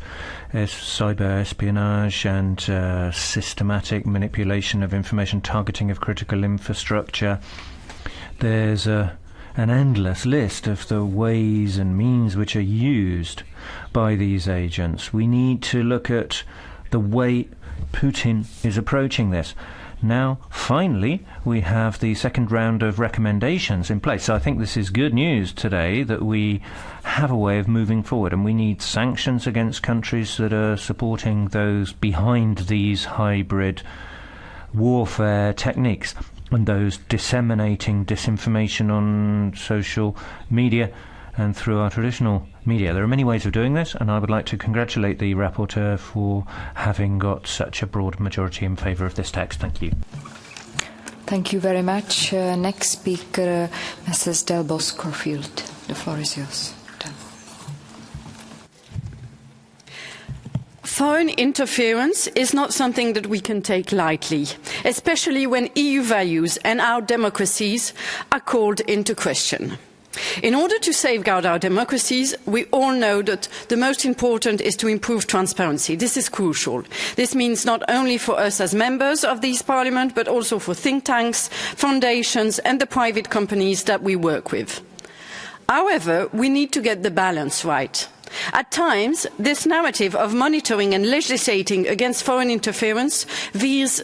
Cyber espionage and systematic manipulation of information, targeting of critical infrastructure. There's an endless list of the ways and means which are used by these agents. We need to look at the way Putin is approaching this. Now, finally, we have the second round of recommendations in place. So I think this is good news today, that we have a way of moving forward, and we need sanctions against countries that are supporting those behind these hybrid warfare techniques, and those disseminating disinformation on social media and through our traditional media. There are many ways of doing this, and I would like to congratulate the rapporteur for having got such a broad majority in favour of this text. Thank you. Thank you very much. Next speaker, Mrs. Delbos Corfield. The floor is yours. Foreign interference is not something that we can take lightly, especially when EU values and our democracies are called into question. In order to safeguard our democracies, we all know that the most important is to improve transparency. This is crucial. This means not only for us as members of this Parliament, but also for think tanks, foundations and the private companies that we work with. However, we need to get the balance right. At times, this narrative of monitoring and legislating against foreign interference veers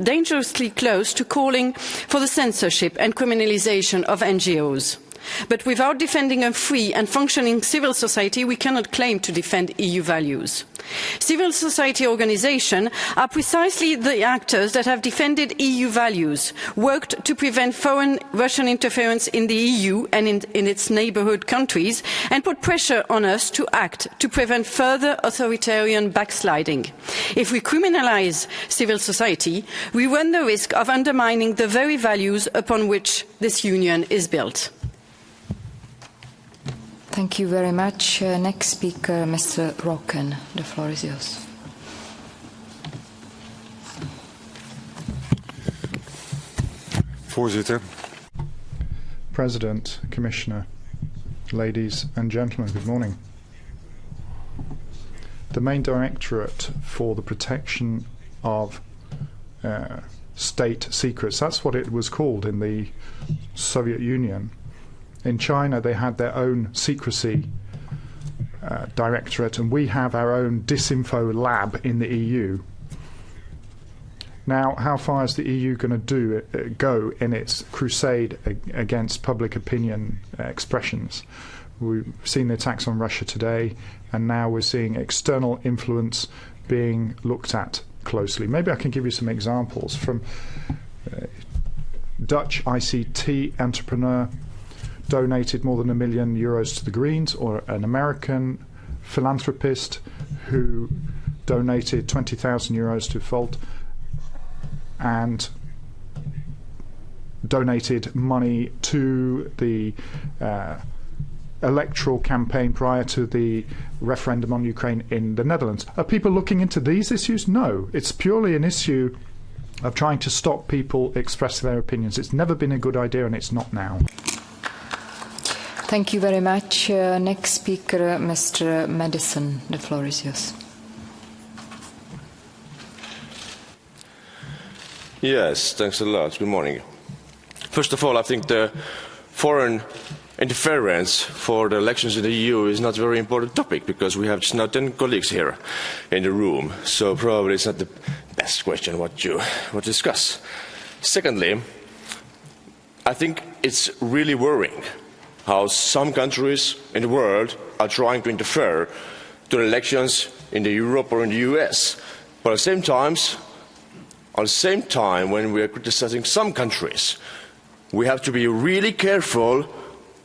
dangerously close to calling for the censorship and criminalisation of NGOs. But without defending a free and functioning civil society, we cannot claim to defend EU values. Civil society organisations are precisely the actors that have defended EU values, worked to prevent foreign Russian interference in the EU and in its neighbourhood countries, and put pressure on us to act to prevent further authoritarian backsliding. If we criminalise civil society, we run the risk of undermining the very values upon which this union is built. Thank you very much. Next speaker, Mr. Roken. The floor is yours. Voorzitter. President, Commissioner, ladies and gentlemen, good morning. The main Directorate for the Protection of state secrets. That's what it was called in the Soviet Union. In China, they had their own secrecy directorate, and we have our own disinfo lab in the EU. Now, how far is the EU going to go in its crusade against public opinion expressions? We've seen the attacks on Russia today, and now we're seeing external influence being looked at closely. Maybe I can give you some examples from Dutch ICT entrepreneur donated more than €1 million to the Greens, or an American philanthropist who donated €20,000 to Volt and donated money to the electoral campaign prior to the referendum on Ukraine in the Netherlands. Are people looking into these issues? No. It's purely an issue of trying to stop people expressing their opinions. It's never been a good idea, and it's not now. Thank you very much. Next speaker, Mr. Madison. The floor is yours. Yes, thanks a lot. Good morning. First of all, I think the foreign interference for the elections in the EU is not a very important topic, because we have just now 10 colleagues here in the room, so probably it's not the best question what to discuss. Secondly, I think it's really worrying how some countries in the world are trying to interfere to the elections in Europe or in the US, but at the same time, when we are criticizing some countries, we have to be really careful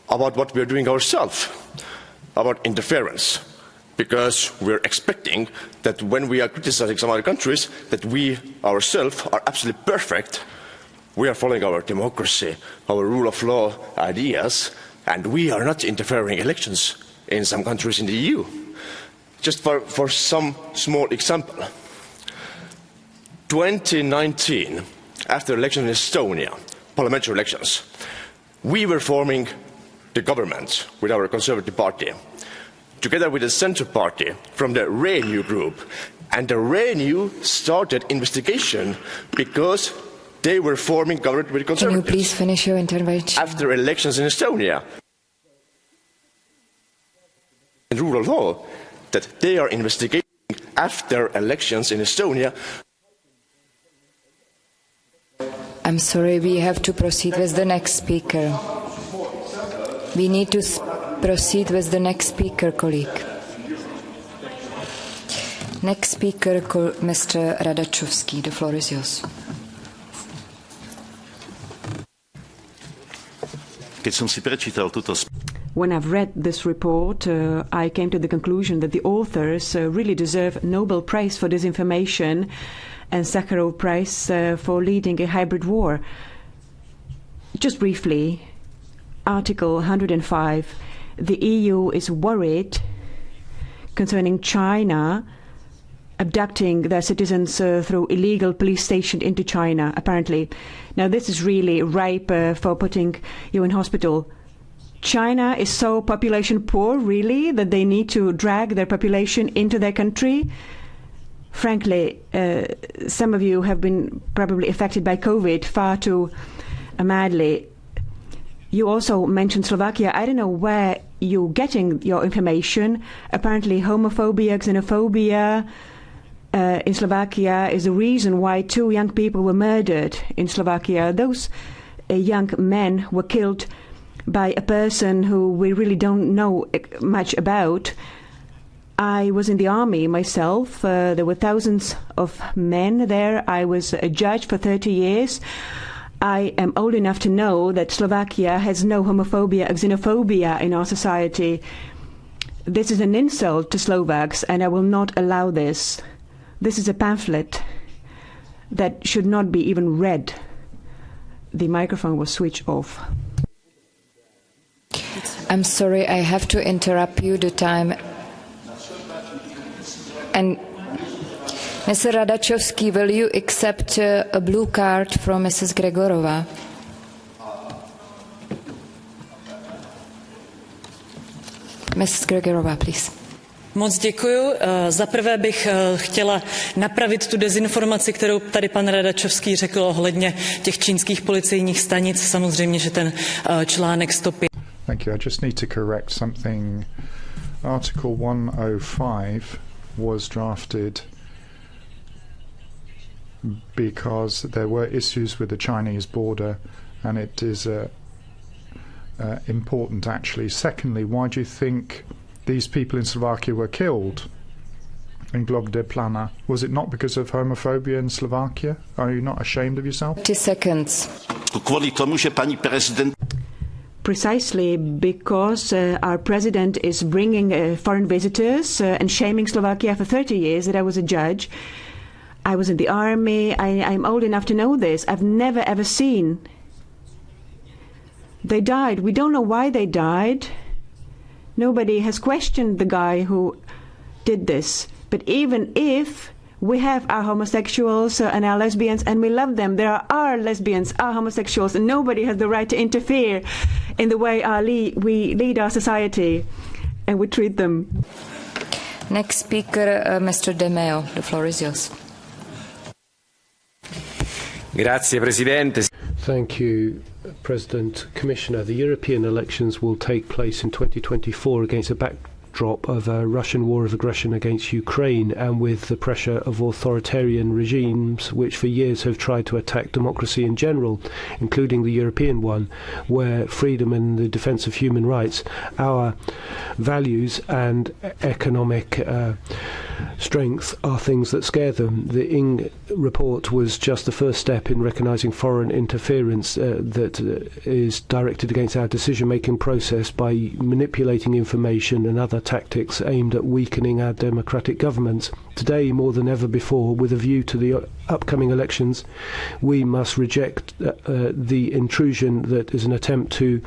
about what we are doing ourselves, about interference, because we are expecting that when we are criticizing some other countries, that we ourselves are absolutely perfect. We are following our democracy, our rule of law ideas, and we are not interfering in elections in some countries in the EU. Just for some small example. 2019, after elections in Estonia, parliamentary elections, we were forming the government with our Conservative Party, together with the Centre Party from the Renew group. And the Renew started investigation because they were forming government with the Conservatives. Can you please finish your intervention? After elections in Estonia, and rule of law, that they are investigating after elections in Estonia. I'm sorry, we have to proceed with the next speaker. We need to proceed with the next speaker, colleague. Next speaker, Mr. Radachowski. The floor is yours. When I've read this report, I came to the conclusion that the authors really deserve Nobel Prize for disinformation and Sakharov Prize for leading a hybrid war. Just briefly, Article 105, the EU is worried concerning China abducting their citizens through illegal police stationed into China, apparently. Now, this is really ripe for putting you in hospital. China is so population poor, really, that they need to drag their population into their country? Frankly, some of you have been probably affected by COVID far too madly. You also mentioned Slovakia. I don't know where you're getting your information. Apparently, homophobia, xenophobia in Slovakia is the reason why 2 young people were murdered in Slovakia. Those young men were killed by a person who we really don't know much about. I was in the army myself. There were thousands of men there. I was a judge for 30 years. I am old enough to know that Slovakia has no homophobia or xenophobia in our society. This is an insult to Slovaks, and I will not allow this. This is a pamphlet that should not be even read. The microphone was switched off. I'm sorry, I have to interrupt you. The time. And Mr. Radachowski, will you accept a blue card from Mrs. Gregorova? Mrs. Gregorova, please. Moc děkuju. Za prvé bych chtěla napravit tu dezinformaci, kterou tady pan Radačovský řekl ohledně těch čínských policejních stanic. Samozřejmě, že ten článek 105. Thank you. I just need to correct something. Article 105 was drafted because there were issues with the Chinese border, and it is important actually. Secondly, why do you think these people in Slovakia were killed in Glob de Plana? Was it not because of homophobia in Slovakia? Are you not ashamed of yourself? 30 seconds. Precisely because our president is bringing foreign visitors and shaming Slovakia for 30 years that I was a judge. I was in the army. I'm old enough to know this. I've never ever seen. They died. We don't know why they died. Nobody has questioned the guy who did this. But even if we have our homosexuals and our lesbians, and we love them, there are our lesbians, our homosexuals, and nobody has the right to interfere in the way we lead our society and we treat them. Next speaker, Mr. De Meo. The floor is yours. Grazie, Presidente. Thank you, President. Commissioner, the European elections will take place in 2024 against a backdrop of a Russian war of aggression against Ukraine and with the pressure of authoritarian regimes which for years have tried to attack democracy in general, including the European one, where freedom and the defence of human rights, our values and economic strength are things that scare them. The Ing report was just the first step in recognising foreign interference that is directed against our decision-making process by manipulating information and other tactics aimed at weakening our democratic governments. Today, more than ever before, with a view to the upcoming elections, we must reject the intrusion that is an attempt to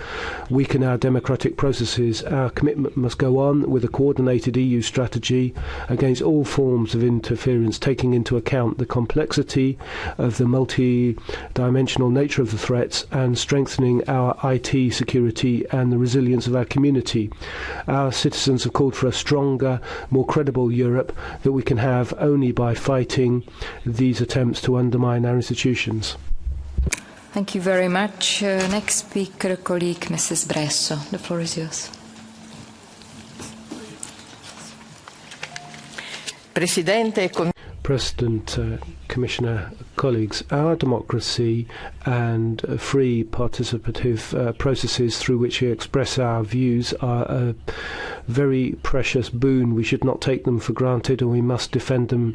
weaken our democratic processes. Our commitment must go on with a coordinated EU strategy against all forms of interference, taking into account the complexity of the multi-dimensional nature of the threats and strengthening our IT security and the resilience of our community. Our citizens have called for a stronger, more credible Europe that we can have only by fighting these attempts to undermine our institutions. Thank you very much. Next speaker, colleague Mrs. Bresso. The floor is yours. President, Commissioner, colleagues, our democracy and free participative processes through which we express our views are a very precious boon. We should not take them for granted, and we must defend them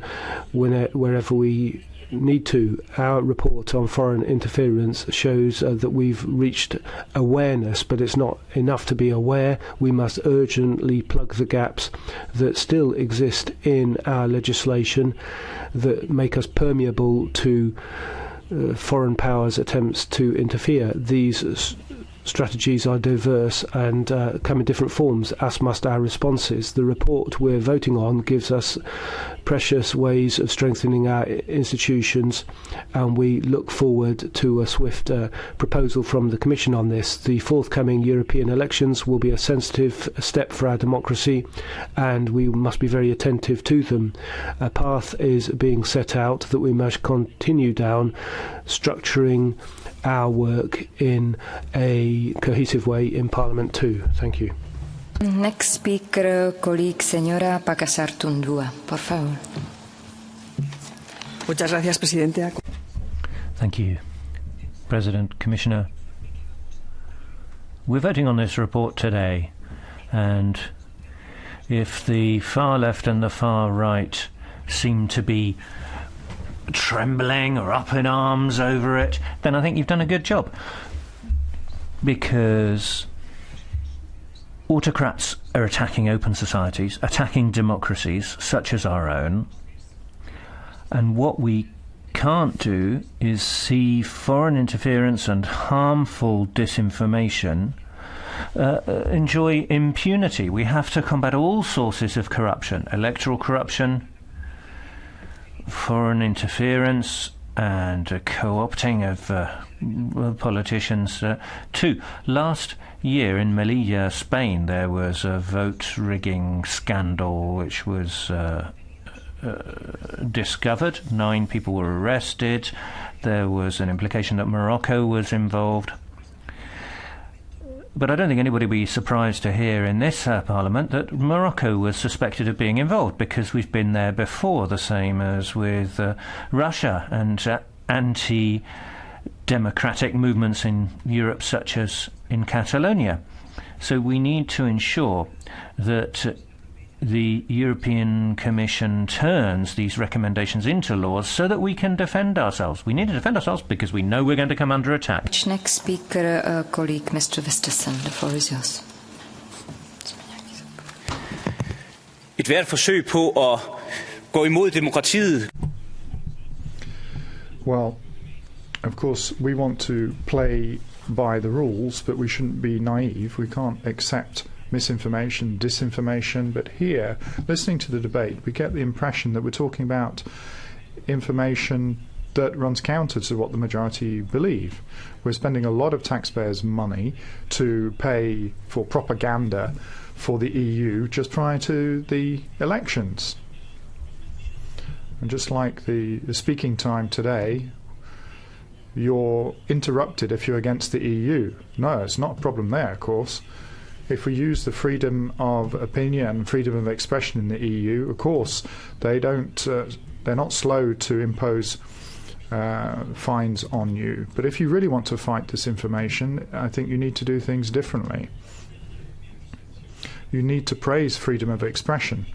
wherever we need to. Our report on foreign interference shows that we've reached awareness, but it's not enough to be aware. We must urgently plug the gaps that still exist in our legislation that make us permeable to foreign powers' attempts to interfere. These strategies are diverse and come in different forms, as must our responses. The report we're voting on gives us precious ways of strengthening our institutions, and we look forward to a swift proposal from the Commission on this. The forthcoming European elections will be a sensitive step for our democracy, and we must be very attentive to them. A path is being set out that we must continue down, structuring our work in a cohesive way in Parliament too. Thank you. Next speaker, colleague señora Pagasartundúa, por favor. Muchas gracias, Presidente. Thank you, President, Commissioner. We're voting on this report today, and if the far left and the far right seem to be trembling or up in arms over it, then I think you've done a good job, because autocrats are attacking open societies, attacking democracies such as our own, and what we can't do is see foreign interference and harmful disinformation enjoy impunity. We have to combat all sources of corruption, electoral corruption, foreign interference, and co-opting of politicians too. Last year in Melilla, Spain, there was a vote rigging scandal which was discovered. 9 people were arrested. There was an implication that Morocco was involved. But I don't think anybody will be surprised to hear in this Parliament that Morocco was suspected of being involved, because we've been there before, the same as with Russia and anti-democratic movements in Europe, such as in Catalonia. So we need to ensure that the European Commission turns these recommendations into laws so that we can defend ourselves. We need to defend ourselves because we know we're going to come under attack. Next speaker, colleague Mr. Vestesen, the floor is yours. Et hvert forsøg på at gå imod demokratiet. Well, of course, we want to play by the rules, but we shouldn't be naive. We can't accept misinformation, disinformation, but here, listening to the debate, we get the impression that we're talking about information that runs counter to what the majority believe. We're spending a lot of taxpayers' money to pay for propaganda for the EU just prior to the elections. And just like the speaking time today, you're interrupted if you're against the EU. No, it's not a problem there, of course. If we use the freedom of opinion and freedom of expression in the EU, of course, they're not slow to impose fines on you. But if you really want to fight disinformation, I think you need to do things differently. You need to praise freedom of expression.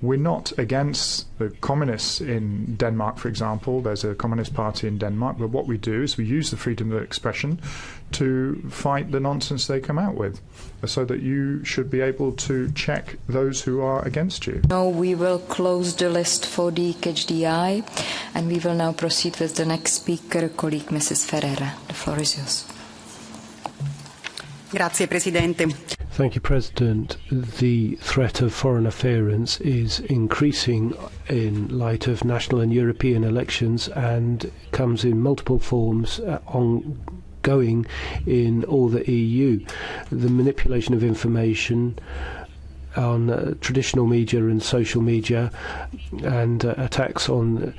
We're not against the communists in Denmark, for example. There's a communist party in Denmark, but what we do is we use the freedom of expression to fight the nonsense they come out with, so that you should be able to check those who are against you. Now we will close the list for the Catch the Eye, and we will now proceed with the next speaker, colleague Mrs. Ferreira. The floor is yours. Grazie, Presidente. Thank you, President. The threat of foreign interference is increasing in light of national and European elections and comes in multiple forms ongoing in all the EU. The manipulation of information on traditional media and social media, and attacks on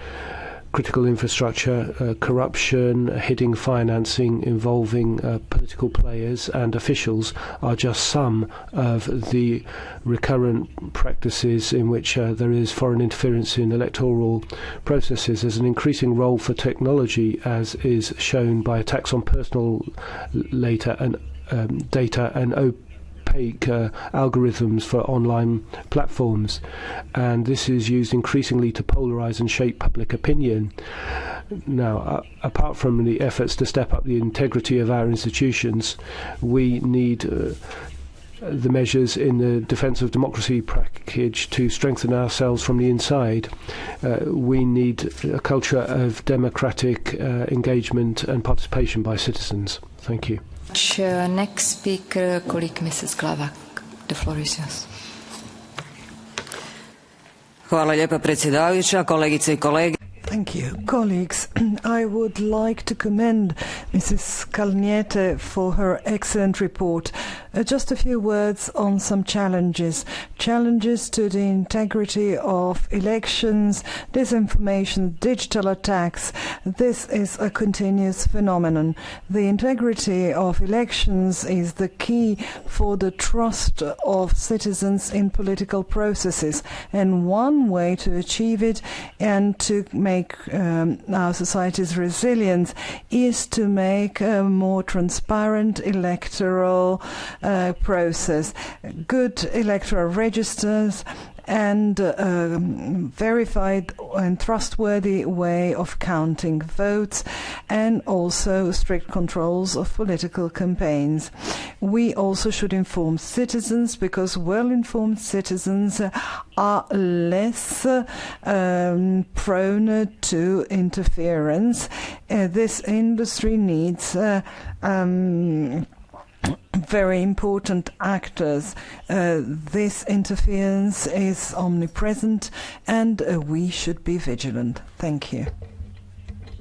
critical infrastructure, corruption, hidden financing involving political players and officials are just some of the recurrent practices in which there is foreign interference in electoral processes. There's an increasing role for technology, as is shown by attacks on personal data and opaque algorithms for online platforms, and this is used increasingly to polarize and shape public opinion. Now, apart from the efforts to step up the integrity of our institutions, we need the measures in the Defence of Democracy package to strengthen ourselves from the inside. We need a culture of democratic engagement and participation by citizens. Thank you. Next speaker, colleague Mrs. Glavak. The floor is yours. Hvala lijepa predsjedavajuća, kolegice I kolege. Thank you. Colleagues, I would like to commend Mrs. Kalniete for her excellent report. Just a few words on some challenges. Challenges to the integrity of elections, disinformation, digital attacks. This is a continuous phenomenon. The integrity of elections is the key for the trust of citizens in political processes. And one way to achieve it and to make our society's resilient is to make a more transparent electoral process, good electoral registers, and verified and trustworthy way of counting votes, and also strict controls of political campaigns. We also should inform citizens, because well-informed citizens are less prone to interference. This industry needs very important actors. This interference is omnipresent and we should be vigilant. Thank you.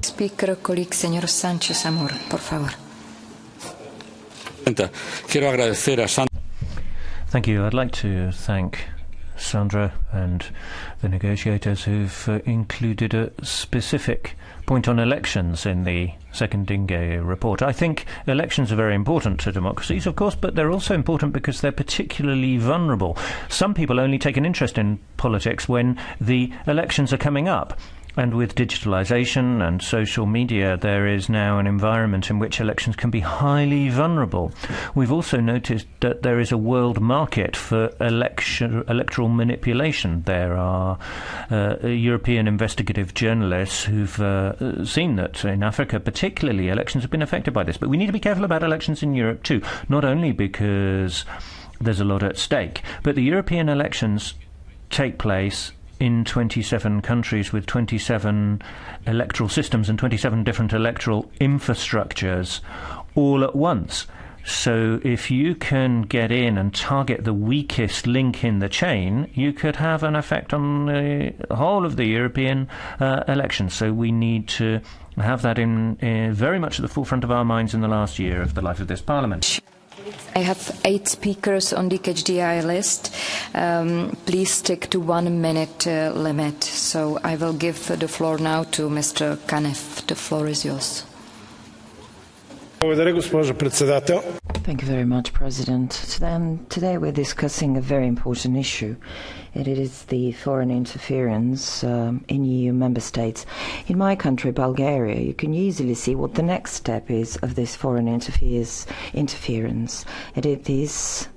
Speaker, colleague, señor Sánchez Amor, por favor. Thank you. I'd like to thank Sandra and the negotiators who've included a specific point on elections in the second Dingue report. I think elections are very important to democracies, of course, but they're also important because they're particularly vulnerable. Some people only take an interest in politics when the elections are coming up. And with digitalisation and social media, there is now an environment in which elections can be highly vulnerable. We've also noticed that there is a world market for electoral manipulation. There are European investigative journalists who've seen that in Africa, particularly, elections have been affected by this. But we need to be careful about elections in Europe too, not only because there's a lot at stake, but the European elections take place in 27 countries with 27 electoral systems and 27 different electoral infrastructures all at once. So if you can get in and target the weakest link in the chain, you could have an effect on the whole of the European elections. So we need to have that in very much at the forefront of our minds in the last year of the life of this Parliament. I have 8 speakers on the HDI list. Please stick to 1 minute limit. So I will give the floor now to Mr. Kanev. The floor is yours. Thank you very much, President. Today we're discussing a very important issue. It is the foreign interference in EU member states. In my country, Bulgaria, you can easily see what the next step is of this foreign interference. And it is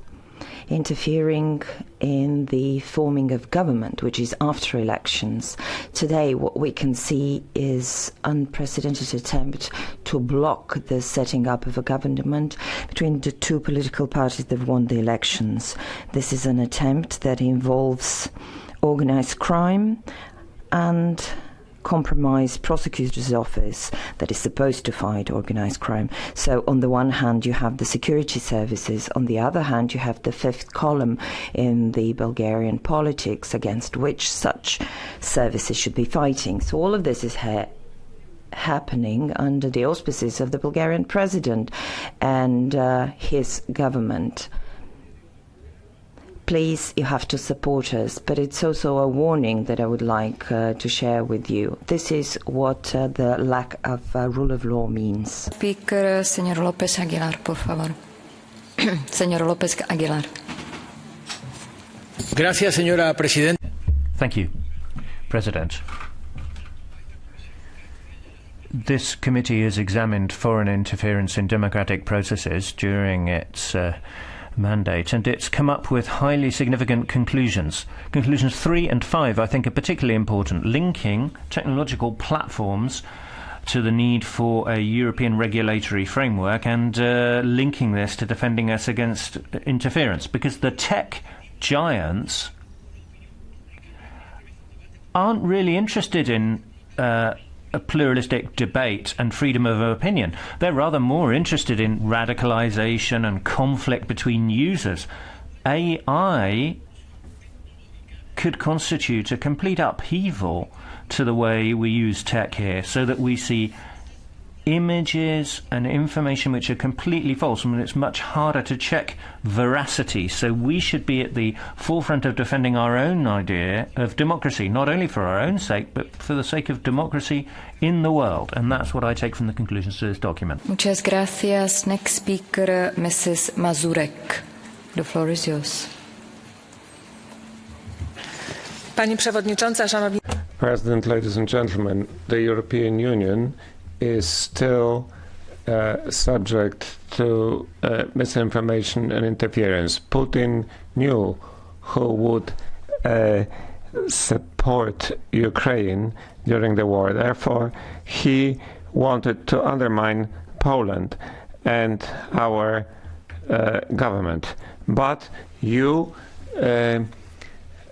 interfering in the forming of government, which is after elections. Today, what we can see is unprecedented attempt to block the setting up of a government between the two political parties that won the elections. This is an attempt that involves organized crime and compromised prosecutor's office that is supposed to fight organized crime. So on the one hand you have the security services, on the other hand you have the fifth column in the Bulgarian politics against which such services should be fighting. So all of this is happening under the auspices of the Bulgarian president and his government. Please, you have to support us, but it's also a warning that I would like to share with you. This is what the lack of rule of law means. Speaker, Señor López Aguilar, por favor. Señor López Aguilar. Gracias, señora Presidenta. Thank you, President. This committee has examined foreign interference in democratic processes during its mandate, and it's come up with highly significant conclusions. Conclusions 3 and 5 I think are particularly important, linking technological platforms to the need for a European regulatory framework and linking this to defending us against interference, because the tech giants aren't really interested in a pluralistic debate and freedom of opinion. They're rather more interested in radicalization and conflict between users. AI could constitute a complete upheaval to the way we use tech here, so that we see images and information which are completely false, and it's much harder to check veracity. So we should be at the forefront of defending our own idea of democracy, not only for our own sake, but for the sake of democracy in the world. And that's what I take from the conclusions to this document. Muchas gracias. Next speaker, Mrs. Mazurek. The floor is yours. Pani Przewodnicząca, Szanowni President, ladies and gentlemen, the European Union is still subject to misinformation and interference. Putin knew who would support Ukraine during the war. Therefore, he wanted to undermine Poland and our government. But you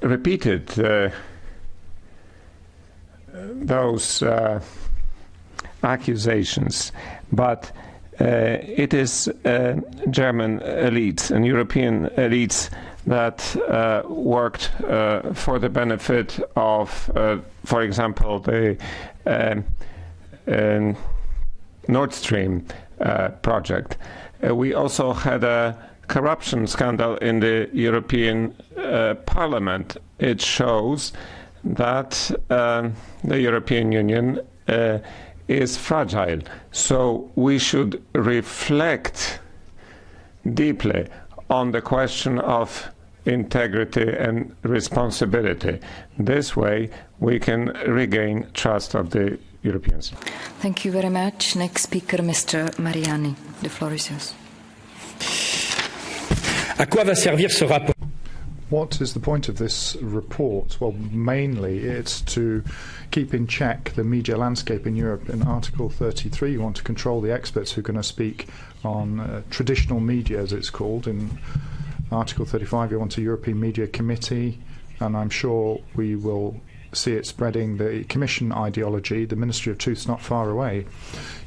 repeated those accusations, but It is German elites and European elites that worked for the benefit of, for example, the Nord Stream project. We also had a corruption scandal in the European Parliament. It shows that the European Union is fragile. So we should reflect deeply on the question of integrity and responsibility. This way we can regain trust of the Europeans. Thank you very much. Next speaker, Mr. Mariani. The floor is yours. À quoi va servir ce rapport? What is the point of this report? Well, mainly it's to keep in check the media landscape in Europe. In Article 33, you want to control the experts who are going to speak on traditional media, as it's called. In Article 35, you want a European Media Committee, and I'm sure we will see it spreading the Commission ideology. The Ministry of Truth's not far away.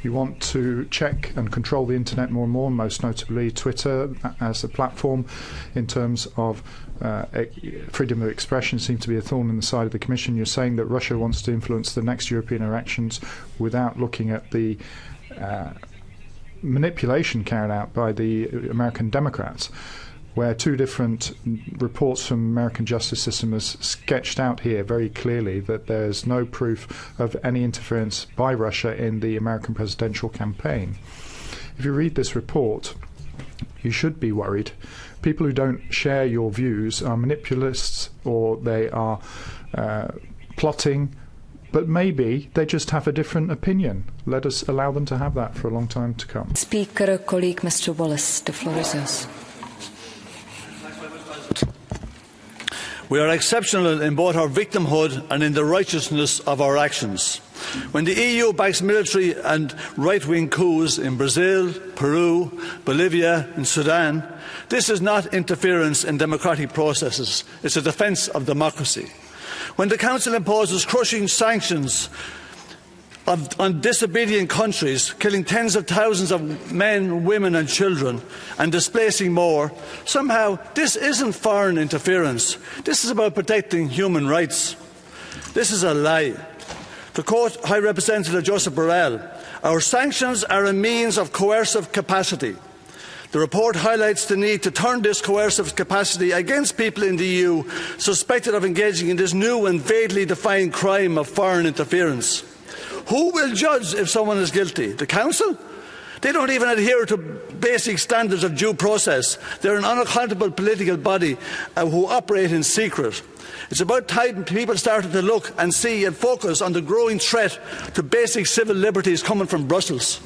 You want to check and control the internet more and more, most notably Twitter as a platform in terms of freedom of expression seems to be a thorn in the side of the Commission. You're saying that Russia wants to influence the next European elections without looking at the manipulation carried out by the American Democrats, where two different reports from the American justice system has sketched out here very clearly that there's no proof of any interference by Russia in the American presidential campaign. If you read this report, you should be worried. People who don't share your views are manipulatists, or they are plotting, but maybe they just have a different opinion. Let us allow them to have that for a long time to come. Speaker, colleague Mr. Wallace, the floor is yours. We are exceptional in both our victimhood and in the righteousness of our actions. When the EU backs military and right-wing coups in Brazil, Peru, Bolivia and Sudan, this is not interference in democratic processes. It's a defence of democracy. When the Council imposes crushing sanctions on disobedient countries, killing tens of thousands of men, women and children and displacing more, somehow this isn't foreign interference. This is about protecting human rights. This is a lie. To quote High Representative Joseph Borrell, our sanctions are a means of coercive capacity. The report highlights the need to turn this coercive capacity against people in the EU suspected of engaging in this new and vaguely defined crime of foreign interference. Who will judge if someone is guilty? The Council? They don't even adhere to basic standards of due process. They're an unaccountable political body who operate in secret. It's about time people started to look and see and focus on the growing threat to basic civil liberties coming from Brussels.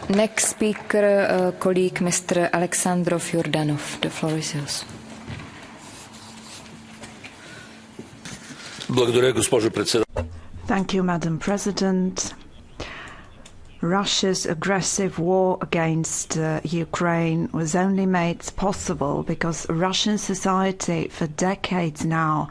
Next speaker, colleague Mr. Alexandrov Yordanov. The floor is yours. Thank you, Madam President. Russia's aggressive war against Ukraine was only made possible because Russian society for decades now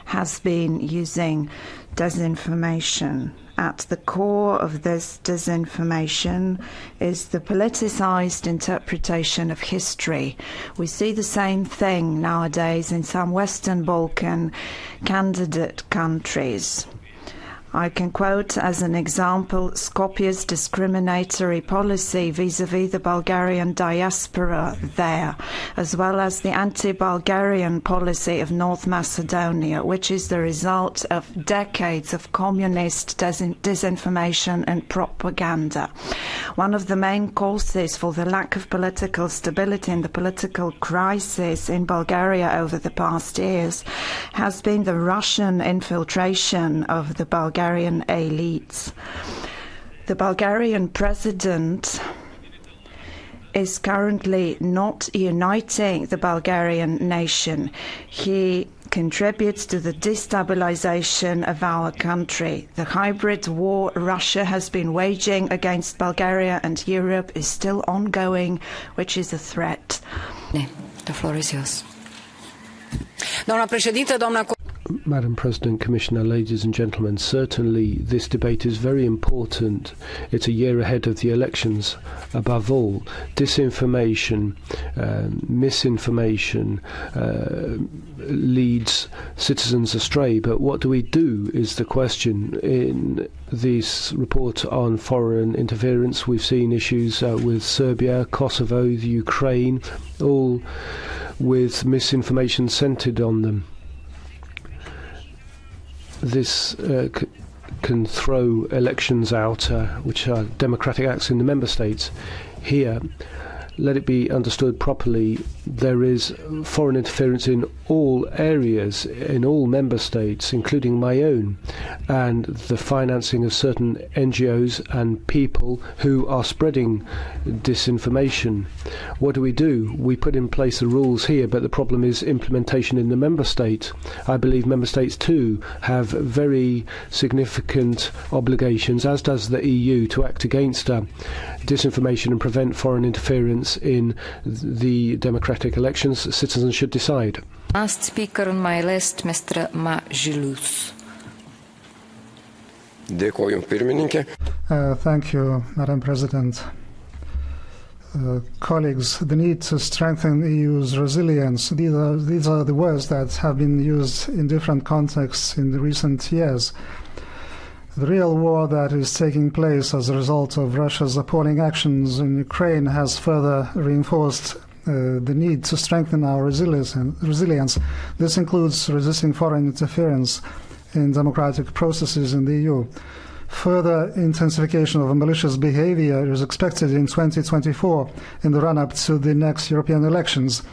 has been using disinformation. At the core of this disinformation is the politicized interpretation of history. We see the same thing nowadays in some Western Balkan candidate countries. I can quote as an example Skopje's discriminatory policy vis-à-vis the Bulgarian diaspora there, as well as the anti-Bulgarian policy of North Macedonia, which is the result of decades of communist disinformation and propaganda. One of the main causes for the lack of political stability and the political crisis in Bulgaria over the past years has been the Russian infiltration of the Bulgarian elites. The Bulgarian president is currently not uniting the Bulgarian nation. He contributes to the destabilization of our country. The hybrid war Russia has been waging against Bulgaria and Europe is still ongoing, which is a threat. The floor is yours. Madam President, Commissioner, ladies and gentlemen, certainly this debate is very important. It's a year ahead of the elections. Above all, disinformation, misinformation leads citizens astray. But what do we do is the question. In this report on foreign interference, we've seen issues with Serbia, Kosovo, the Ukraine, all with misinformation centered on them. This can throw elections out, which are democratic acts in the member states. Here, let it be understood properly, there is foreign interference in all areas, in all member states, including my own, and the financing of certain NGOs and people who are spreading disinformation. What do? We put in place the rules here, but the problem is implementation in the member state. I believe member states too have very significant obligations, as does the EU, to act against disinformation and prevent foreign interference in the democratic elections. Citizens should decide. Last speaker on my list, Mr. Majilus. Thank you, Madam President. Colleagues, the need to strengthen the EU's resilience, these are the words that have been used in different contexts in the recent years. The real war that is taking place as a result of Russia's appalling actions in Ukraine has further reinforced the need to strengthen our resilience. This includes resisting foreign interference in democratic processes in the EU. Further intensification of malicious behavior is expected in 2024 in the run-up to the next European elections.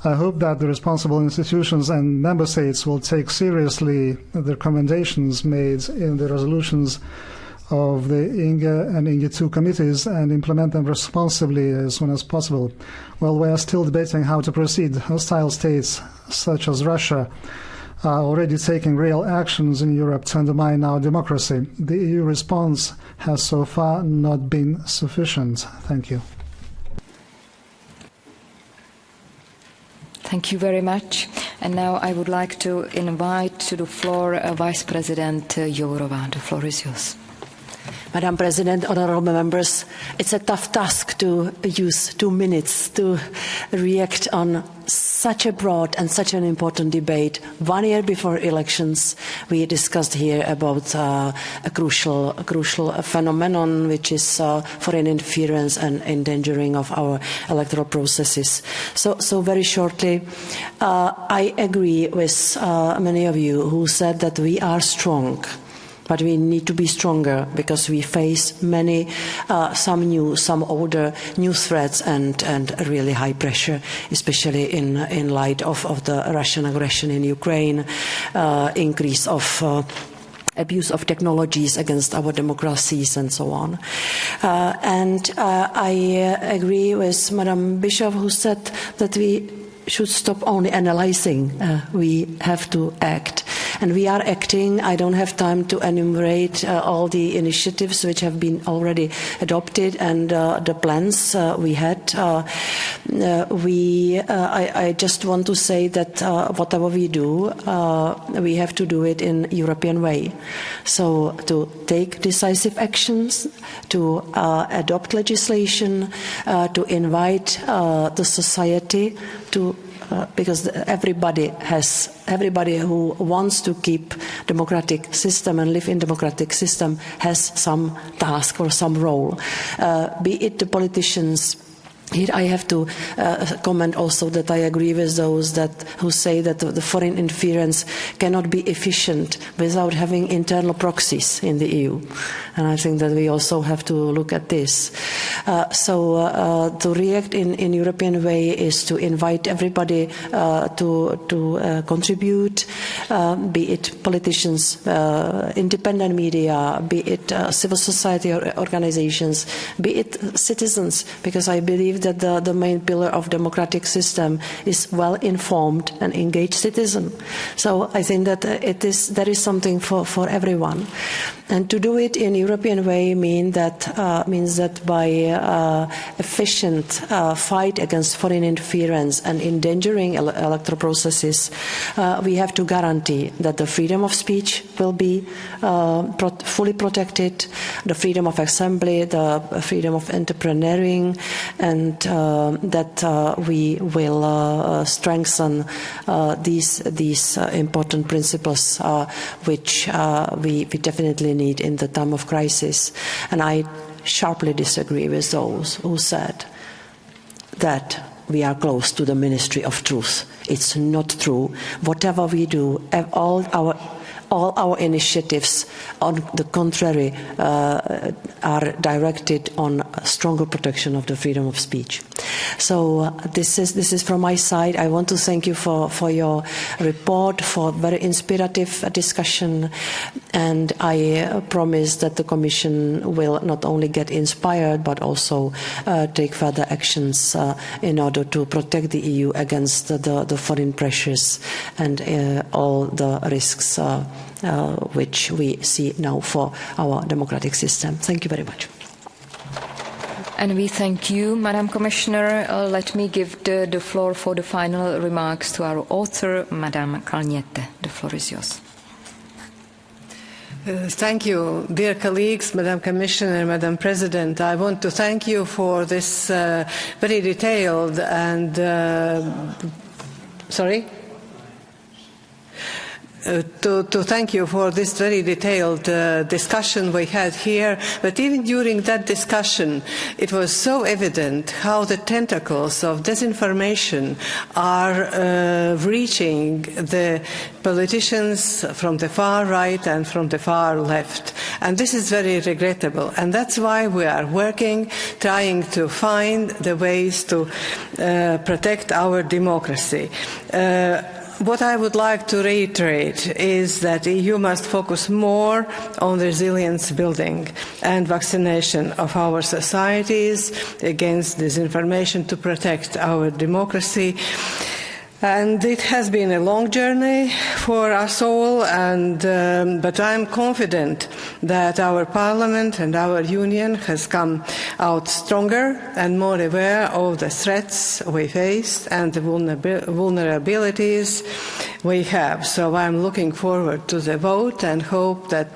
I hope that the responsible institutions and member states will take seriously the recommendations made in the resolutions of the INGE and INGE 2 committees and implement them responsibly as soon as possible. While we are still debating how to proceed, hostile states such as Russia are already taking real actions in Europe to undermine our democracy. The EU response has so far not been sufficient. Thank you. Thank you very much. And now I would like to invite to the floor Vice President Jourova. The floor is yours. Madam President, honourable members, it's a tough task to use 2 minutes to react on such a broad and such an important debate. 1 year before elections, we discussed here about a crucial phenomenon, which is foreign interference and endangering of our electoral processes. So very shortly, I agree with many of you who said that we are strong. But we need to be stronger because we face many, some new, some older new threats and really high pressure, especially in light of the Russian aggression in Ukraine, increase of abuse of technologies against our democracies and so on. I agree with Madam Bishop, who said that we should stop only analysing. We have to act. And we are acting. I don't have time to enumerate all the initiatives which have been already adopted and the plans we had. I just want to say that whatever we do, we have to do it in European way. So to take decisive actions, to adopt legislation, to invite the society to because everybody who wants to keep democratic system and live in democratic system has some task or some role, be it the politicians. Here I have to comment also that I agree with those who say that the foreign interference cannot be efficient without having internal proxies in the EU. And I think that we also have to look at this. So to react in European way is to invite everybody to contribute, be it politicians, independent media, be it civil society organizations, be it citizens, because I believe believe that the main pillar of democratic system is well-informed and engaged citizen. So I think that there is something for everyone. And to do it in European way means that by efficient fight against foreign interference and endangering electoral processes, we have to guarantee that the freedom of speech will be fully protected, the freedom of assembly, the freedom of entrepreneuring, and that we will strengthen these important principles which we definitely need in the time of crisis. And I sharply disagree with those who said that we are close to the Ministry of Truth. It's not true. Whatever we do, all our initiatives, on the contrary, are directed on stronger protection of the freedom of speech. So this is from my side. I want to thank you for your report, for very inspirative discussion, and I promise that the Commission will not only get inspired but also take further actions in order to protect the EU against the foreign pressures and all the risks which we see now for our democratic system. Thank you very much. And we thank you, Madam Commissioner. Let me give the floor for the final remarks to our author, Madam Kalniete. The floor is yours. Thank you, dear colleagues, Madam Commissioner, Madam President. I want to thank you for this very detailed and to thank you for this very detailed discussion we had here. But even during that discussion, it was so evident how the tentacles of disinformation are reaching the politicians from the far right and from the far left. And this is very regrettable. And that's why we are working, trying to find the ways to protect our democracy. What I would like to reiterate is that the EU must focus more on resilience building and vaccination of our societies against disinformation to protect our democracy. And it has been a long journey for us all, but I'm confident that our Parliament and our Union has come out stronger and more aware of the threats we face and the vulnerabilities we have. So I'm looking forward to the vote and hope that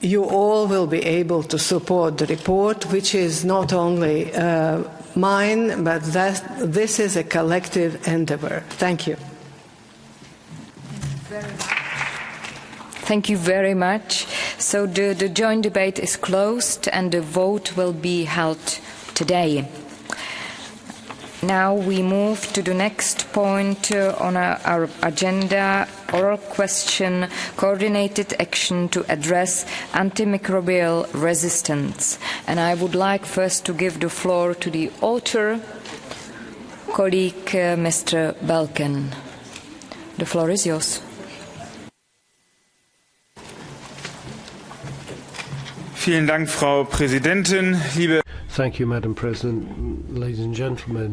you all will be able to support the report, which is not only mine, but this is a collective endeavour. Thank you. Thank you very much. So the joint debate is closed and the vote will be held today. Now we move to the next point on our agenda, oral question, coordinated action to address antimicrobial resistance. And I would like first to give the floor to the author, colleague Mr. Belkin. The floor is yours. Vielen Dank, Frau Präsidentin, liebe Thank you, Madam President, ladies and gentlemen.